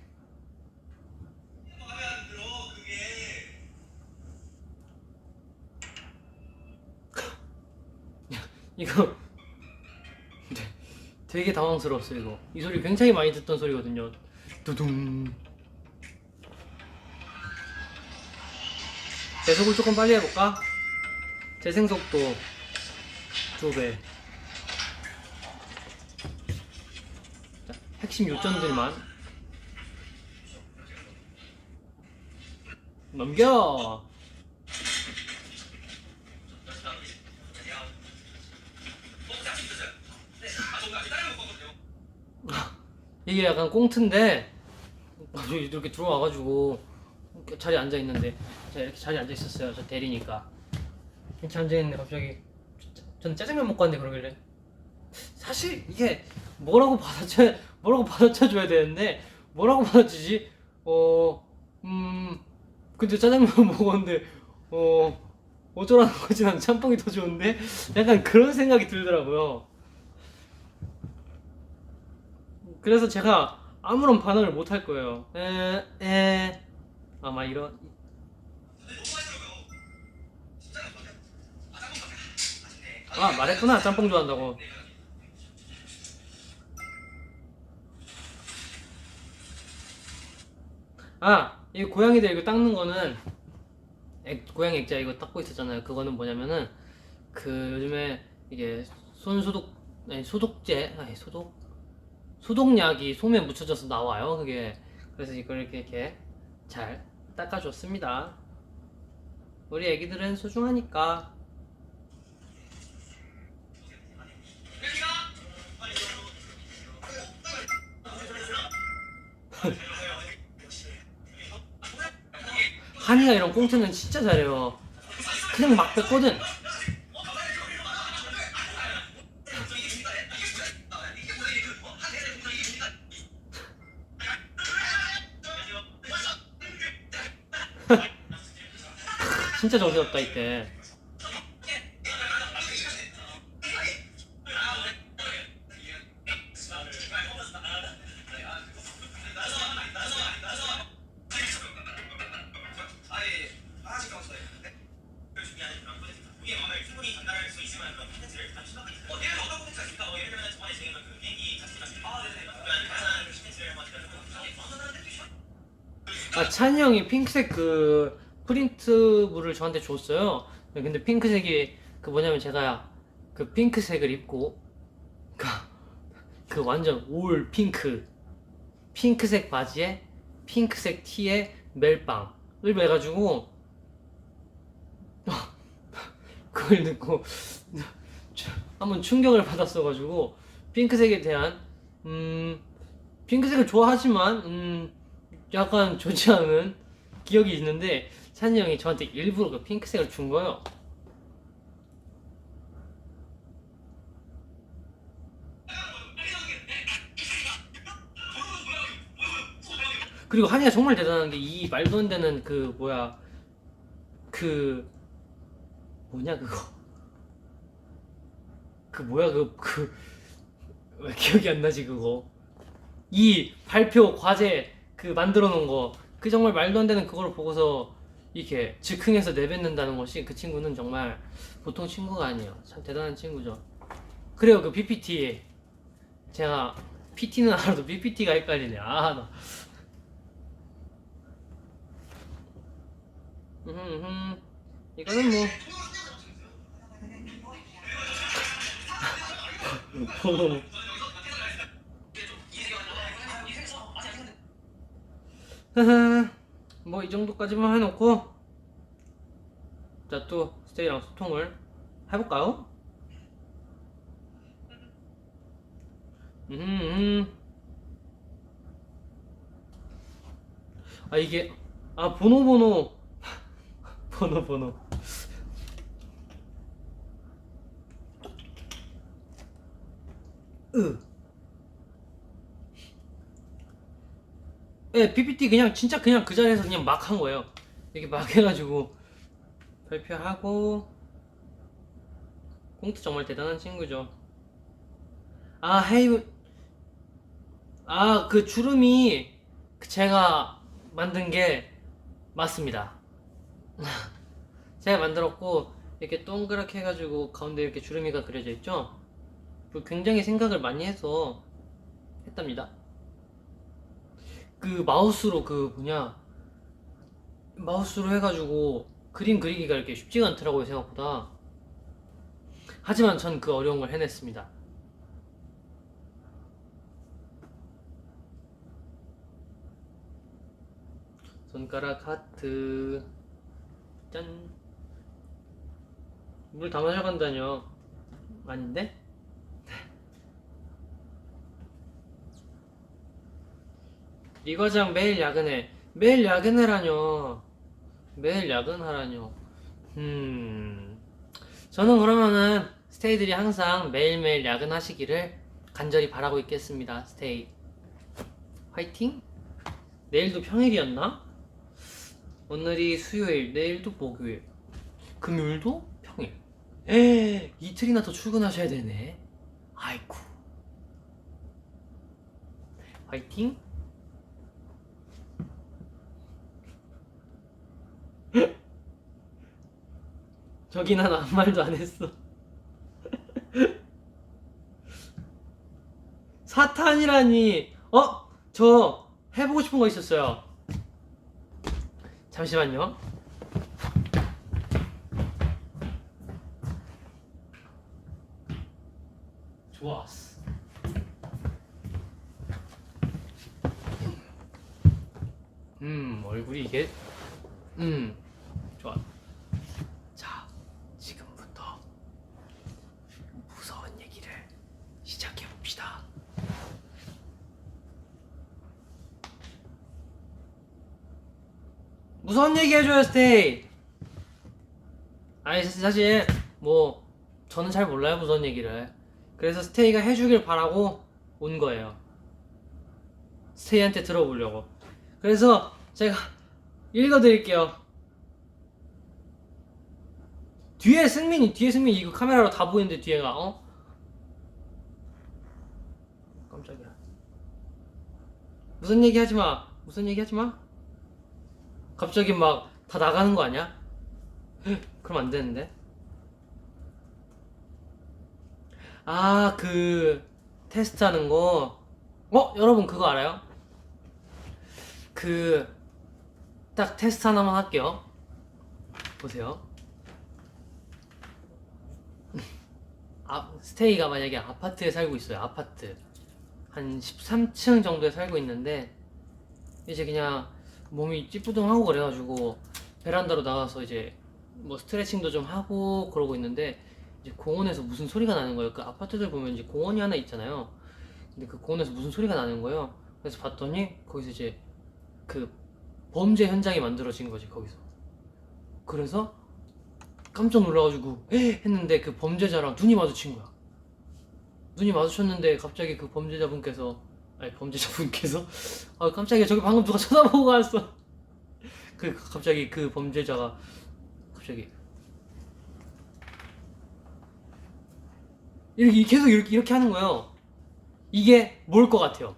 이거 되게 당황스러웠어요. 이거 이 소리 굉장히 많이 듣던 소리거든요. 두둥. 배속을 조금 빨리 해볼까? 재생속도 2배. 핵심 요점들만 넘겨. 이게 약간 꽁트인데 이렇게 들어와가지고 자리에 앉아있는데 제가 이렇게 자리에 앉아있었어요. 저 대리니까 이렇게 앉아있는데 갑자기 저는 짜장면 먹고 왔는데 그러길래 사실 이게 뭐라고 받아쳐줘야 되는데 뭐라고 받아주지? 근데 짜장면 먹었는데 어쩌라는 거지? 난 짬뽕이 더 좋은데? 약간 그런 생각이 들더라고요. 그래서 제가 아무런 반응을 못 할 거예요. 아마 이런. 아 말했구나 짬뽕 좋아한다고. 아 이 고양이들 이거 닦는 거는 고양이 액자 이거 닦고 있었잖아요. 그거는 뭐냐면은 그 요즘에 이게 손 소독 아니 소독제 아니 소독약이 솜에 묻혀져서 나와요. 그게 그래서 이걸 이렇게 잘 닦아줬습니다. 우리 애기들은 소중하니까. 한이가 이런 꽁트는 진짜 잘해요. 그냥 막 뱉거든. 진짜 정신없다 이때. 아 찬이 형이 핑크색 그 프린트물을 저한테 줬어요. 근데 핑크색이 그 뭐냐면 제가 그 핑크색을 입고 그 완전 올 핑크색 바지에 핑크색 티에 멜빵을 매가지고 그걸 듣고 한번 충격을 받았어가지고 핑크색에 대한 핑크색을 좋아하지만 약간 좋지 않은 기억이 있는데 찬이 형이 저한테 일부러 그 핑크색을 준 거예요. 그리고 한이가 정말 대단한 게 이 말도 안 되는 그 뭐야 그 뭐냐 그거 그 뭐야 왜 기억이 안 나지 그거 이 발표 과제 그 만들어 놓은 거 그 정말 말도 안 되는 그걸 보고서 이렇게 즉흥해서 내뱉는다는 것이 그 친구는 정말 보통 친구가 아니에요. 참 대단한 친구죠. 그래요 그 PPT 제가 PT는 알아도 PPT가 헷갈리네. 아 나. 이거는 뭐 뭐 이 정도까지만 해놓고 자 또 스테이랑 소통을 해볼까요? 아 이게 아 번호 으. 예, PPT 그냥 진짜 그냥 그 자리에서 그냥 막 한 거예요. 이렇게 막 해가지고 발표하고 꽁트 정말 대단한 친구죠. 아 헤이브 아 그 주름이 제가 만든 게 맞습니다. 제가 만들었고 이렇게 동그랗게 해가지고 가운데 이렇게 주름이가 그려져 있죠. 굉장히 생각을 많이 해서 했답니다. 그 마우스로 그 뭐냐 마우스로 해가지고 그림 그리기가 이렇게 쉽지가 않더라고요 생각보다. 하지만 전 그 어려운 걸 해냈습니다. 손가락 하트 짠. 물 다 마셔간다뇨. 아닌데? 이 과장 매일 야근해. 매일 야근해라뇨. 매일 야근하라뇨. 저는 그러면은 스테이들이 항상 매일매일 야근하시기를 간절히 바라고 있겠습니다. 스테이 화이팅. 내일도 평일이었나? 오늘이 수요일, 내일도 목요일, 금요일도 평일. 이틀이나 더 출근하셔야 되네. 아이쿠. 화이팅. 저기 난 아무 말도 안 했어. 사탄이라니. 저 해보고 싶은 거 있었어요. 잠시만요. 좋았어. 얼굴이 이게 좋아. 자, 지금부터 무서운 얘기를 시작해 봅시다. 무서운 얘기 해줘요, 스테이. 아니, 사실 뭐 저는 잘 몰라요, 무서운 얘기를. 그래서 스테이가 해주길 바라고 온 거예요. 스테이한테 들어보려고. 그래서 제가 읽어드릴게요. 뒤에 승민이 이거 카메라로 다 보이는데 뒤에가 깜짝이야. 무슨 얘기 하지마. 갑자기 막 다 나가는 거 아니야? 그럼 안 되는데. 그 테스트 하는 거. 여러분 그거 알아요? 딱 테스트 하나만 할게요. 보세요. 스테이가 만약에 아파트에 살고 있어요. 아파트 한 13층 정도에 살고 있는데 이제 그냥 몸이 찌뿌둥하고 그래가지고 베란다로 나가서 이제 뭐 스트레칭도 좀 하고 그러고 있는데 이제 공원에서 무슨 소리가 나는 거예요. 그 아파트들 보면 이제 공원이 하나 있잖아요. 근데 그 공원에서 무슨 소리가 나는 거예요. 그래서 봤더니 거기서 이제 그 범죄 현장이 만들어진 거지, 거기서. 그래서 깜짝 놀라가지고 했는데 그 범죄자랑 눈이 마주친 거야. 눈이 마주쳤는데 갑자기 그 범죄자분께서 깜짝이야, 저기 방금 누가 쳐다보고 갔어. 갑자기 그 범죄자가 갑자기 이렇게 계속 이렇게 하는 거예요. 이게 뭘 것 같아요?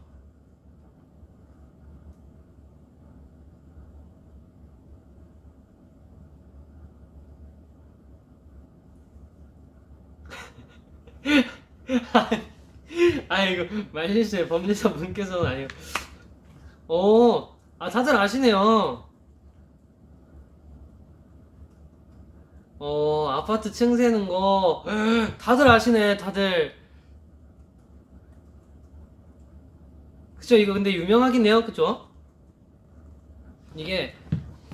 이거 말실수예요. 범죄자 분께서는 아니에요. 다들 아시네요. 아파트 층 세는 거 다들 아시네. 다들. 그쵸? 이거 근데 유명하긴 해요. 그쵸? 이게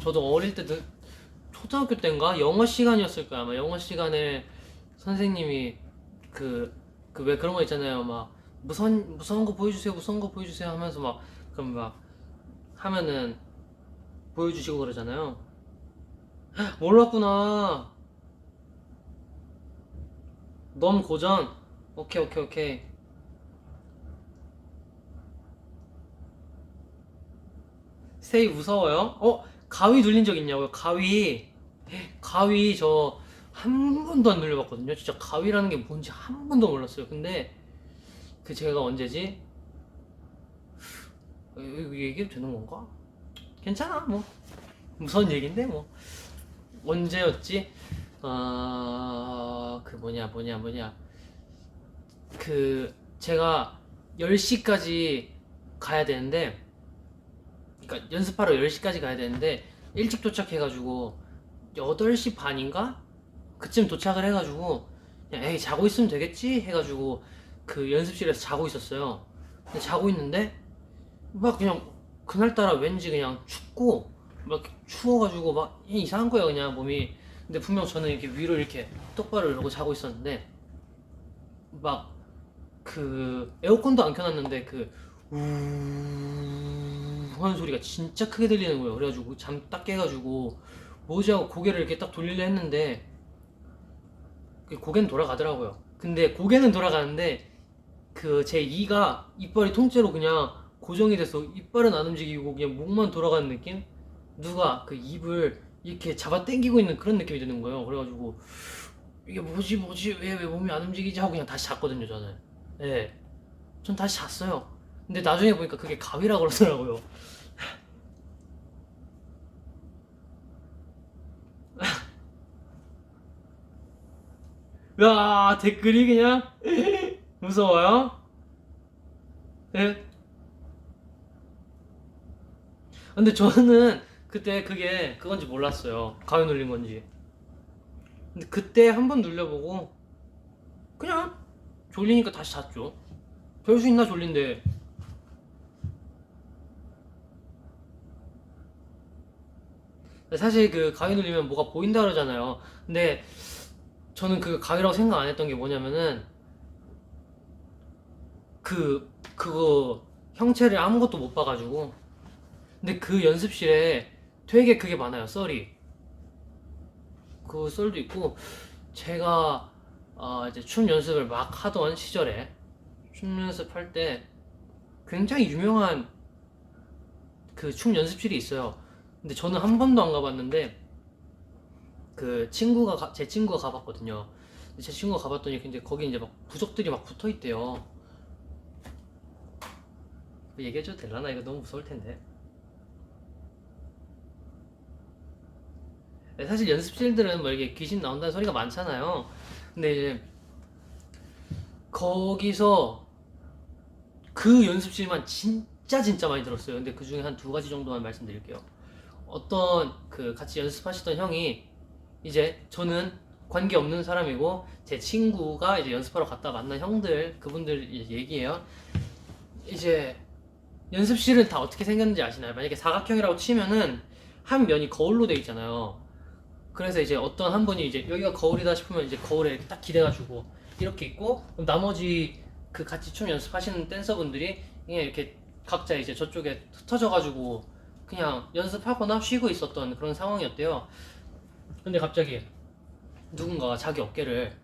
저도 어릴 때 초등학교 때인가 영어 시간이었을 거야. 아마 영어 시간에 선생님이 왜 그런 거 있잖아요. 막 무서운 거 보여주세요 하면서 그럼 막 하면은 보여주시고 그러잖아요. 몰랐구나. 너무 고전. 오케이. 스테이 무서워요? 가위 눌린 적 있냐고요? 가위 저 한 번도 안 눌려봤거든요. 진짜 가위라는 게 뭔지 한 번도 몰랐어요. 근데 제가 언제지? 이거 얘기해도 되는 건가? 괜찮아, 뭐 무서운 얘긴데 뭐. 언제였지? 제가 10시까지 가야 되는데, 그러니까 연습하러 10시까지 가야 되는데 일찍 도착해가지고 8시 반인가? 그쯤 도착을 해가지고 그냥 에이 자고 있으면 되겠지 해가지고 그 연습실에서 자고 있었어요. 근데 자고 있는데 막 그냥 그날따라 왠지 그냥 춥고 막 추워가지고 막 이상한 거예요, 그냥 몸이. 근데 분명 저는 이렇게 위로 이렇게 똑바로 이러고 자고 있었는데 막 에어컨도 안 켜놨는데 우 하는 소리가 진짜 크게 들리는 거예요. 그래가지고 잠 딱 깨가지고 뭐지 하고 고개를 이렇게 딱 돌리려 했는데 고개는 돌아가더라고요. 근데 고개는 돌아가는데 제 이가 이빨이 통째로 그냥 고정이 돼서 이빨은 안 움직이고 그냥 목만 돌아가는 느낌? 누가 입을 이렇게 잡아 당기고 있는 그런 느낌이 드는 거예요. 그래가지고 이게 뭐지 왜 몸이 안 움직이지 하고 그냥 다시 잤거든요, 저는. 네, 전 다시 잤어요. 근데 나중에 보니까 그게 가위라 그러더라고요. 야, 댓글이 그냥 무서워요? 예? 근데 저는 그때 그게 그건지 몰랐어요. 가위 눌린 건지. 근데 그때 한 번 눌려보고 그냥 졸리니까 다시 잤죠. 별 수 있나 졸린데. 사실 그 가위 눌리면 뭐가 보인다 그러잖아요. 근데 저는 그 가위라고 생각 안 했던 게 뭐냐면은 그거 형체를 아무것도 못 봐가지고. 근데 그 연습실에 되게 그게 많아요. 썰이. 그 썰도 있고 제가 이제 춤 연습을 막 하던 시절에 춤 연습할 때 굉장히 유명한 그 춤 연습실이 있어요. 근데 저는 한 번도 안 가봤는데 제 친구가 가봤거든요. 근데 제 친구가 가봤더니 근데 거기 이제 막 부적들이 막 붙어 있대요. 얘기해줘도 되려나? 이거 너무 무서울 텐데. 사실 연습실들은 뭐 이렇게 귀신 나온다는 소리가 많잖아요. 근데 이제 거기서 그 연습실만 진짜 많이 들었어요. 근데 그 중에 한 두 가지 정도만 말씀드릴게요. 어떤 그 같이 연습하시던 형이 이제 저는 관계없는 사람이고 제 친구가 이제 연습하러 갔다 만난 형들 그분들 이제 얘기해요. 이제 연습실은 다 어떻게 생겼는지 아시나요? 만약에 사각형이라고 치면은 한 면이 거울로 돼 있잖아요. 그래서 이제 어떤 한 분이 이제 여기가 거울이다 싶으면 이제 거울에 이렇게 딱 기대가지고 이렇게 있고 그럼 나머지 그 같이 춤 연습하시는 댄서분들이 그냥 이렇게 각자 이제 저쪽에 흩어져가지고 그냥 연습하거나 쉬고 있었던 그런 상황이었대요. 근데 갑자기 누군가가 자기 어깨를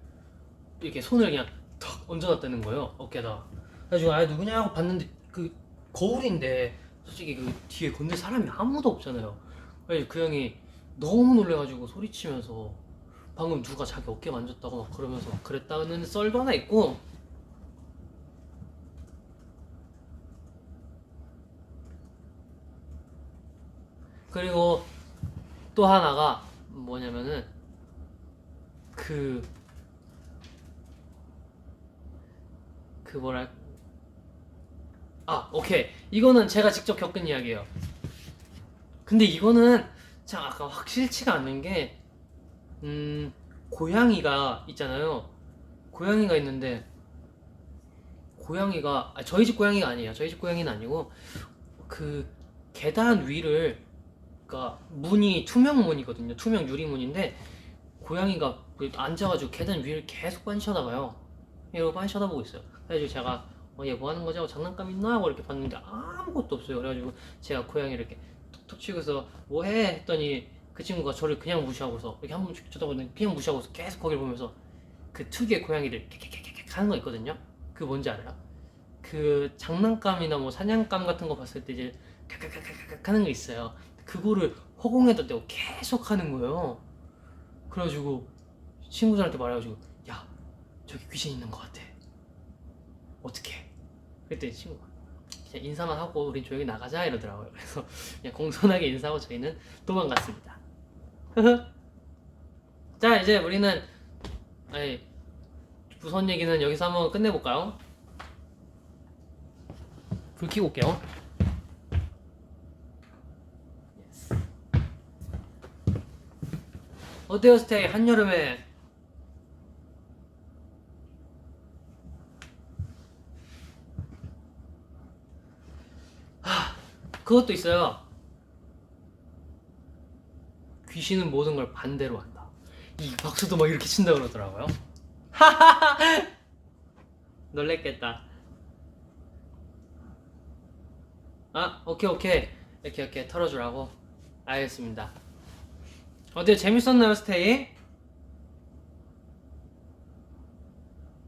이렇게 손을 그냥 턱 얹어놨다는 거예요. 어깨에다. 그래가지고 아 누구냐 하고 봤는데 그 거울인데 솔직히 그 뒤에 건들 사람이 아무도 없잖아요. 그래서 그 형이 너무 놀래가지고 소리치면서 방금 누가 자기 어깨 만졌다고 막 그러면서 막 그랬다는 썰도 하나 있고 그리고 또 하나가 뭐냐면은 그 뭐랄 오케이 이거는 제가 직접 겪은 이야기예요. 근데 이거는 참 아까 확실치가 않는 게 고양이가 있잖아요. 고양이가 있는데 고양이가 저희 집 고양이가 아니에요. 저희 집 고양이는 아니고 그 계단 위를 그러니까 문이 투명 문이거든요. 투명 유리문인데 고양이가 앉아가지고 계단 위를 계속 빤히 쳐다봐요. 이러고 빤히 쳐다보고 있어요. 그래가지고 제가 얘 뭐 하는 거지? 하고 장난감 있나? 하고 이렇게 봤는데 아무것도 없어요. 그래가지고 제가 고양이를 이렇게 톡톡 치고서 뭐 해? 했더니 그 친구가 저를 그냥 무시하고서 이렇게 한 번 쳐다보는데 그냥 무시하고서 계속 거기를 보면서 그 특유의 고양이를 캬캬캬캬 하는 거 있거든요. 그 뭔지 알아요? 그 장난감이나 뭐 사냥감 같은 거 봤을 때 이제 캬캬캬캬 하는 거 있어요. 그거를 허공에다 대고 계속 하는 거예요. 그래가지고 친구들한테 말해가지고 야 저기 귀신 있는 거 같아. 어떡해? 그랬더니 친구가 그냥 인사만 하고 우린 조용히 나가자 이러더라고요. 그래서 그냥 공손하게 인사하고 저희는 도망갔습니다. 자 이제 우리는 무서운 얘기는 여기서 한번 끝내볼까요? 불 켜고 올게요. 어때요 스테이 한여름에? 그것도 있어요. 귀신은 모든 걸 반대로 한다. 이 박수도 막 이렇게 친다 그러더라고요. 놀랬겠다. 오케이 이렇게 털어주라고. 알겠습니다. 어때요? 재밌었나요 스테이?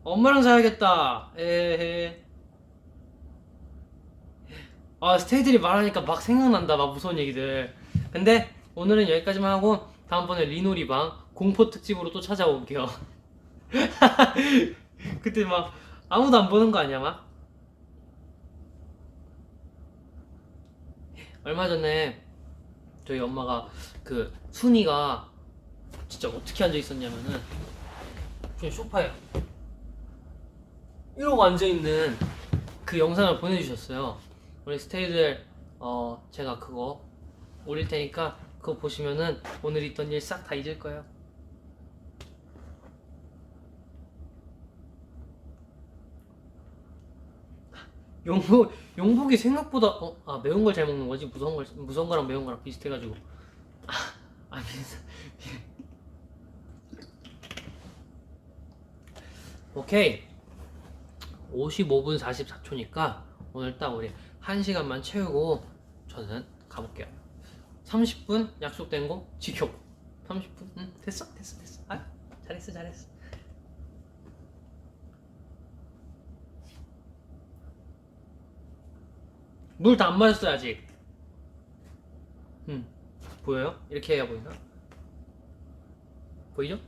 엄마랑 자야겠다. 에헤. 스테이들이 말하니까 막 생각난다. 막 무서운 얘기들. 근데 오늘은 여기까지만 하고 다음번에 리노리방 공포 특집으로 또 찾아올게요. 그때 막 아무도 안 보는 거 아니야 막? 얼마 전에 저희 엄마가 그 순이가 진짜 어떻게 앉아 있었냐면은 지금 소파에 이러고 앉아있는 그 영상을 보내주셨어요. 우리 스테이들 제가 그거 올릴 테니까 그거 보시면은 오늘 있던 일 싹 다 잊을 거예요. 용복이 생각보다 매운 걸 잘 먹는 거지. 무서운 거랑 매운 거랑 비슷해가지고. 비슷. 오케이. 55분 44초니까 오늘 딱 우리 1시간만 채우고 저는 가볼게요. 30분 약속된 거 지켰고 30분? 응, 됐어. 잘했어. 물 다 안 마셨어요 아직. 보여요? 이렇게 해야 보이나? 보이죠?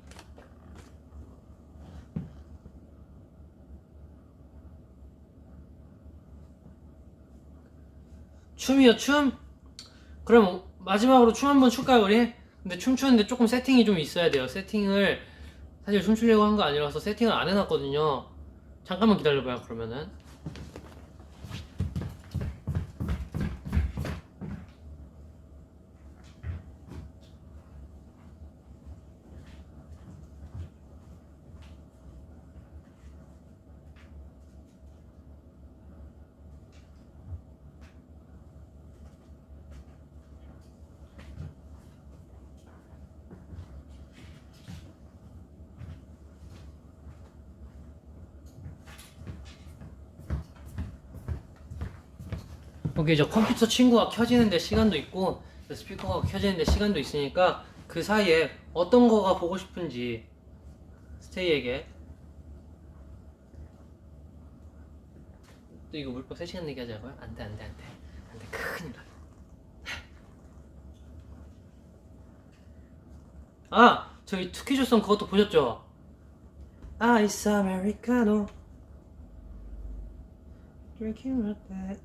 춤이요, 춤? 그럼 마지막으로 춤 한번 출까요 우리? 근데 춤추는데 조금 세팅이 좀 있어야 돼요. 세팅을 사실 춤추려고 한 거 아니라서 세팅을 안 해놨거든요. 잠깐만 기다려봐요. 그러면은 여기 저 컴퓨터 친구가 켜지는데 시간도 있고 스피커가 켜지는데 시간도 있으니까 그 사이에 어떤 거가 보고 싶은지 스테이에게. 또 이거 물법 3시간 내기 하자고요? 안돼 큰일 나. 저희 투키조선 그것도 보셨죠? 아이스 아메리카노 Drinking like that.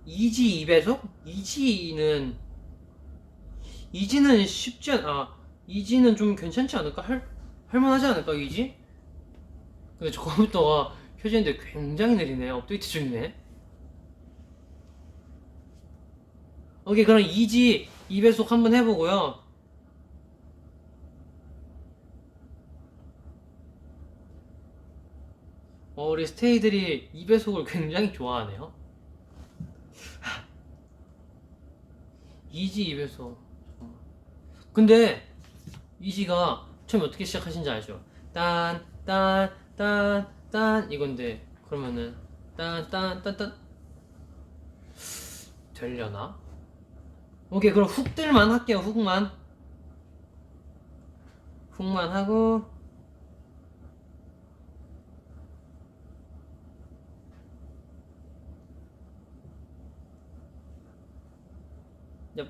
이지 2배속? 이지는 쉽지 이지는 좀 괜찮지 않을까? 할만하지 않을까 이지? 근데 저 컴퓨터가 켜지는데 굉장히 느리네. 업데이트 중이네. 오케이, 그럼 이지 2배속 한번 해보고요. 우리 스테이들이 2배속을 굉장히 좋아하네요. 이지 2배속. 근데 이지가 처음에 어떻게 시작하신지 알죠? 딴 이건데 그러면은 딴 되려나? 오케이, 그럼 훅들만 할게요. 훅만 하고 엽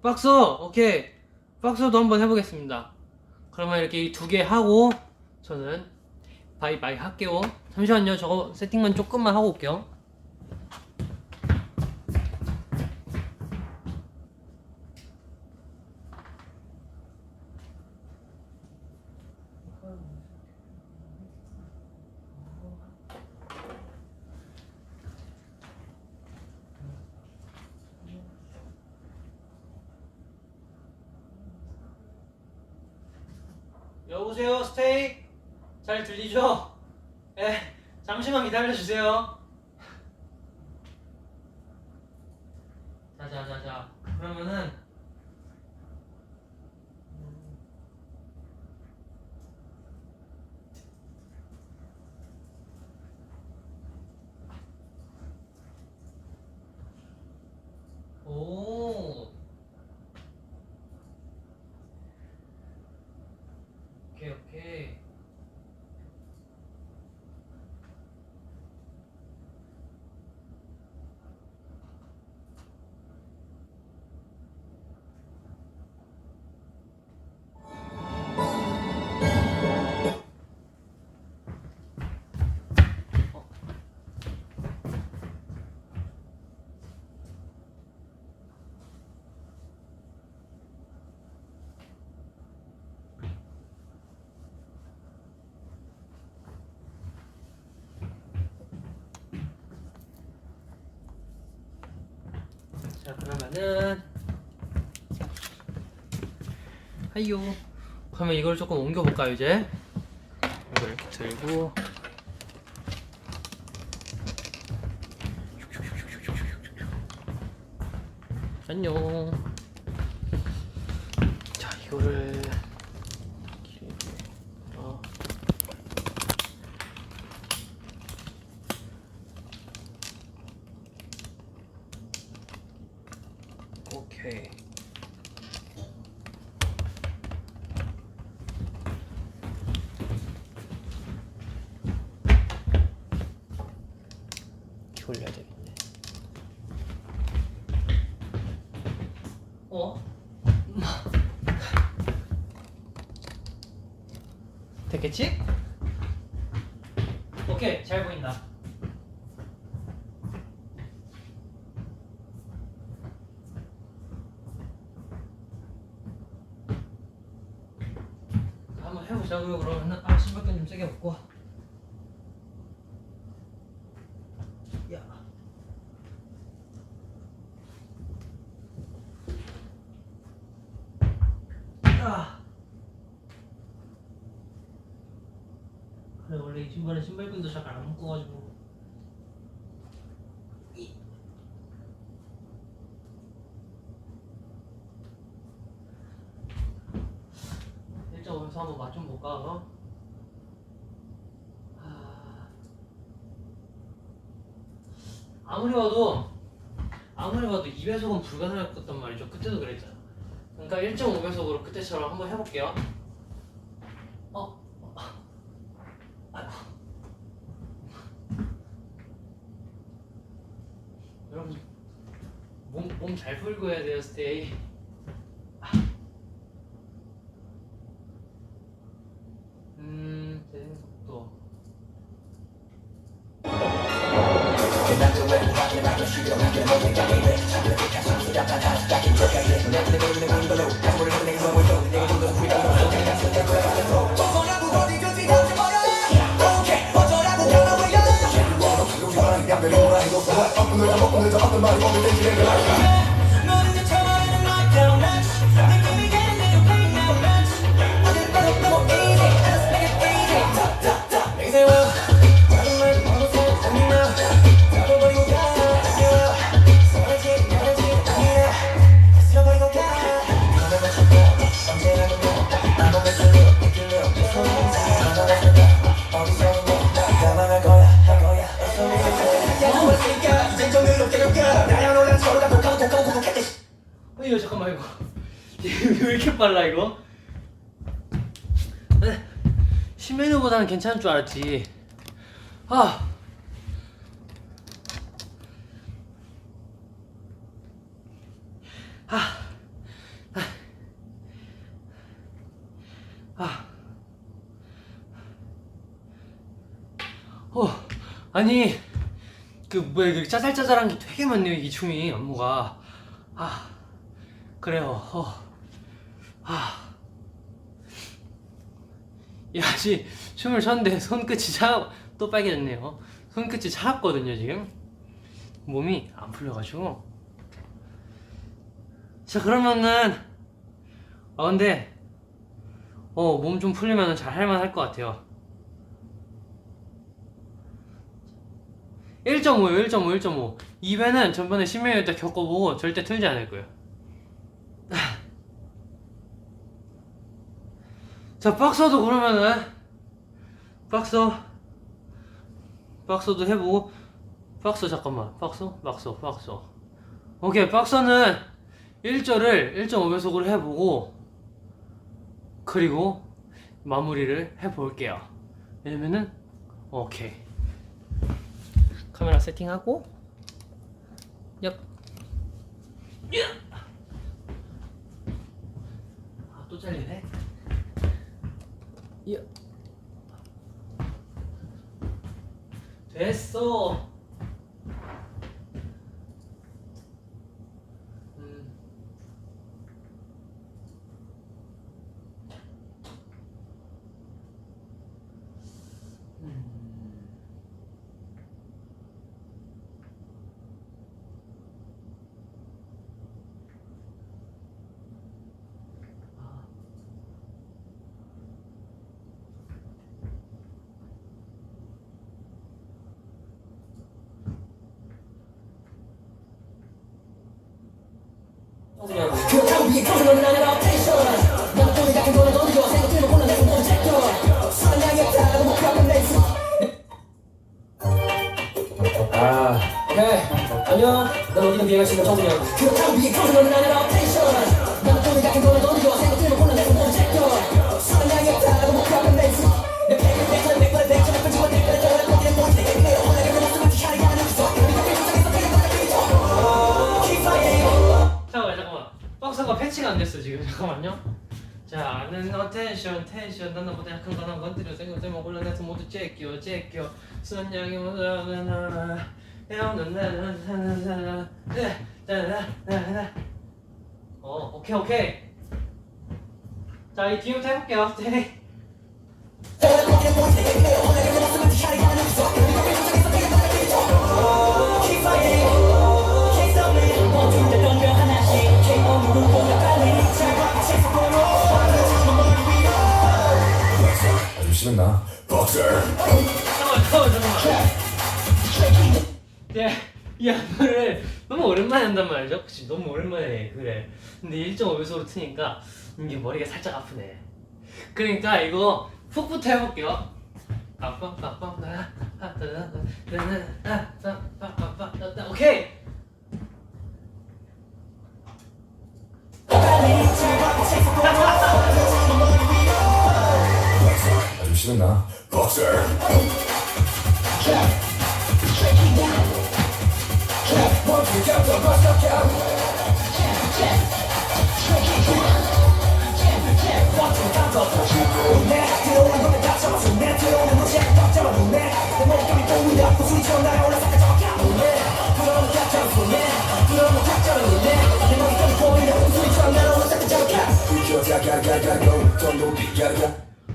박서. 오케이, 박서도 한번 해보겠습니다. 그러면 이렇게 이 2개 하고 저는 바이바이 할게요. 잠시만요. 저거 세팅만 조금만 하고 올게요. 여보세요, 스테이? 잘 들리죠? 잠시만 기다려주세요. 자. 그러면은 오. 오케이. 자, 그러면은 하이요. 그러면 이걸 조금 옮겨볼까요 이제? 이걸 이렇게 들고 안녕. 자, 이거를 오케이. 올려야 되겠네. 됐겠지? 오케이, 잘 보인다. 한번 해보자고요. 그러면은 신발끈 좀 세게 묶고. 야. 그래, 원래 이 신발은 신발끈도 잘 안 묶어가지고. 1.5에서 한번 맛 좀 볼까? 아무리 봐도 2배속은 불가능할 것 같단 말이죠. 그때도 그랬잖아. 그러니까 1.5배속으로 그때처럼 한번 해볼게요. 여러분 몸 잘 풀고 해야 돼요. 스테이. 재생 속도. 이거 잠깐만 이거 왜 이렇게 빨라 이거? 시메뉴보다는 괜찮을 줄 알았지. 아니 그 뭐야 그 짜잘짜잘한 게 되게 많네요. 이 춤이 안무가. 그래요. 야, 아직 춤을 췄는데 손끝이 또 빨개졌네요. 손끝이 차갑거든요 지금. 몸이 안 풀려가지고. 자, 그러면은 근데 몸 좀 풀리면은 잘 할만할 것 같아요. 1.5요. 1.5. 2배는 전번에 신메뉴 때 겪어보고 절대 틀지 않을 거예요. 자, 박서도 그러면은 박서도 해보고. 박서 잠깐만. 박서. 오케이, 박서는 1절을 1.5배속으로 해보고 그리고 마무리를 해볼게요. 왜냐면은 오케이. 카메라 세팅하고 또 잘리네. 됐어. 위에 거슬러는 나의 텐션 나는 꿈이 같은 거는 던져 생각들만 골라내서 못 제껴 사랑하겠다 목표하는 레이스 오케이. 안녕. 난 어디든 비행할 수 있는 청소년. 그렇다고 위에 거슬러는 나의 텐션 나는 꿈이 같은 거는 던져 생각들만 골라내서 못 제껴 사랑하겠다 목표하는 레이스 내 팩을 내 백발을 내 전에 펼치고 내 발을 떠나 거기는 보이지 내 혼자게 내 모습을 뒤하리 가는 없어 잠깐만. 박스가 패치가 안 됐어 지금. 잠깐만요. 자, 나는 텐션. 나는 보다 약한 거는 건드려 생각들만 골라내서 모두 제껴. 선량이 뭐라 오케이. 자, 이 뒤부터 해볼게요. 네. 좀 심했나? 잠깐만. 야, 노래를 너무 오랜만에 한단 말이죠? 그치, 너무 오랜만에 해. 그래. 근데 1.5배속으로 트니까 이게 머리가 살짝 아프네. 그러니까 이거 훅부터 해볼게요. 오케이! 좀 심했나?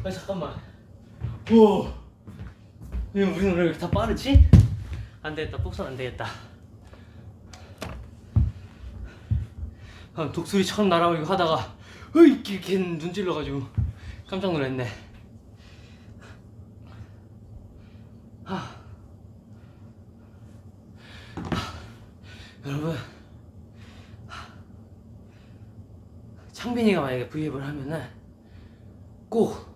아니 잠깐만. 우와. 왜 우리 노래 왜 이렇게 다 빠르지? 안 되겠다. 복선 안 되겠다. 독수리처럼 날아오고 하다가 이렇게 눈 찔러가지고 깜짝 놀랐네. 여러분, 창빈이가 만약에 V앱을 하면은 꼭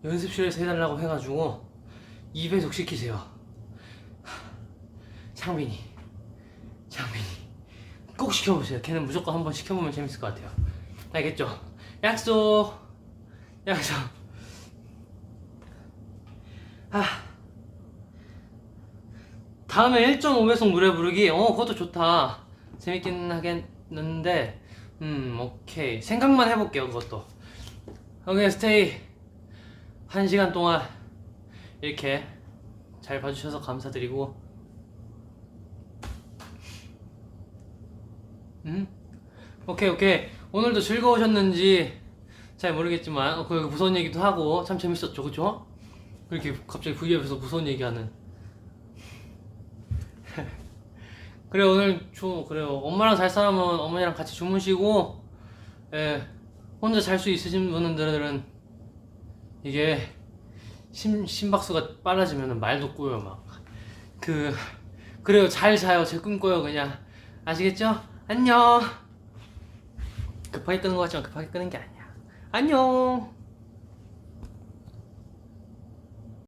연습실에서 해달라고 해가지고 2배속 시키세요. 창빈이 꼭 시켜보세요. 걔는 무조건 한번 시켜보면 재밌을 것 같아요. 알겠죠? 약속. 다음에 1.5배속 노래 부르기. 그것도 좋다. 재밌긴 하겠는데 오케이. 생각만 해볼게요. 그것도. 오케이, 스테이. 1시간 동안 이렇게 잘 봐주셔서 감사드리고 오케이. 오늘도 즐거우셨는지 잘 모르겠지만 그 무서운 얘기도 하고 참 재밌었죠, 그쵸? 이렇게 갑자기 V앱에서 무서운 얘기하는. 그래, 오늘 그래요. 엄마랑 잘 사람은 어머니랑 같이 주무시고, 혼자 잘 수 있으신 분들은 이게 심박수가 빨라지면 말도 꼬여 막. 그래요. 잘 자요. 제 꿈 꿔요. 그냥 아시겠죠? 안녕. 급하게 끄는 거 같지만 급하게 끄는 게 아니야. 안녕.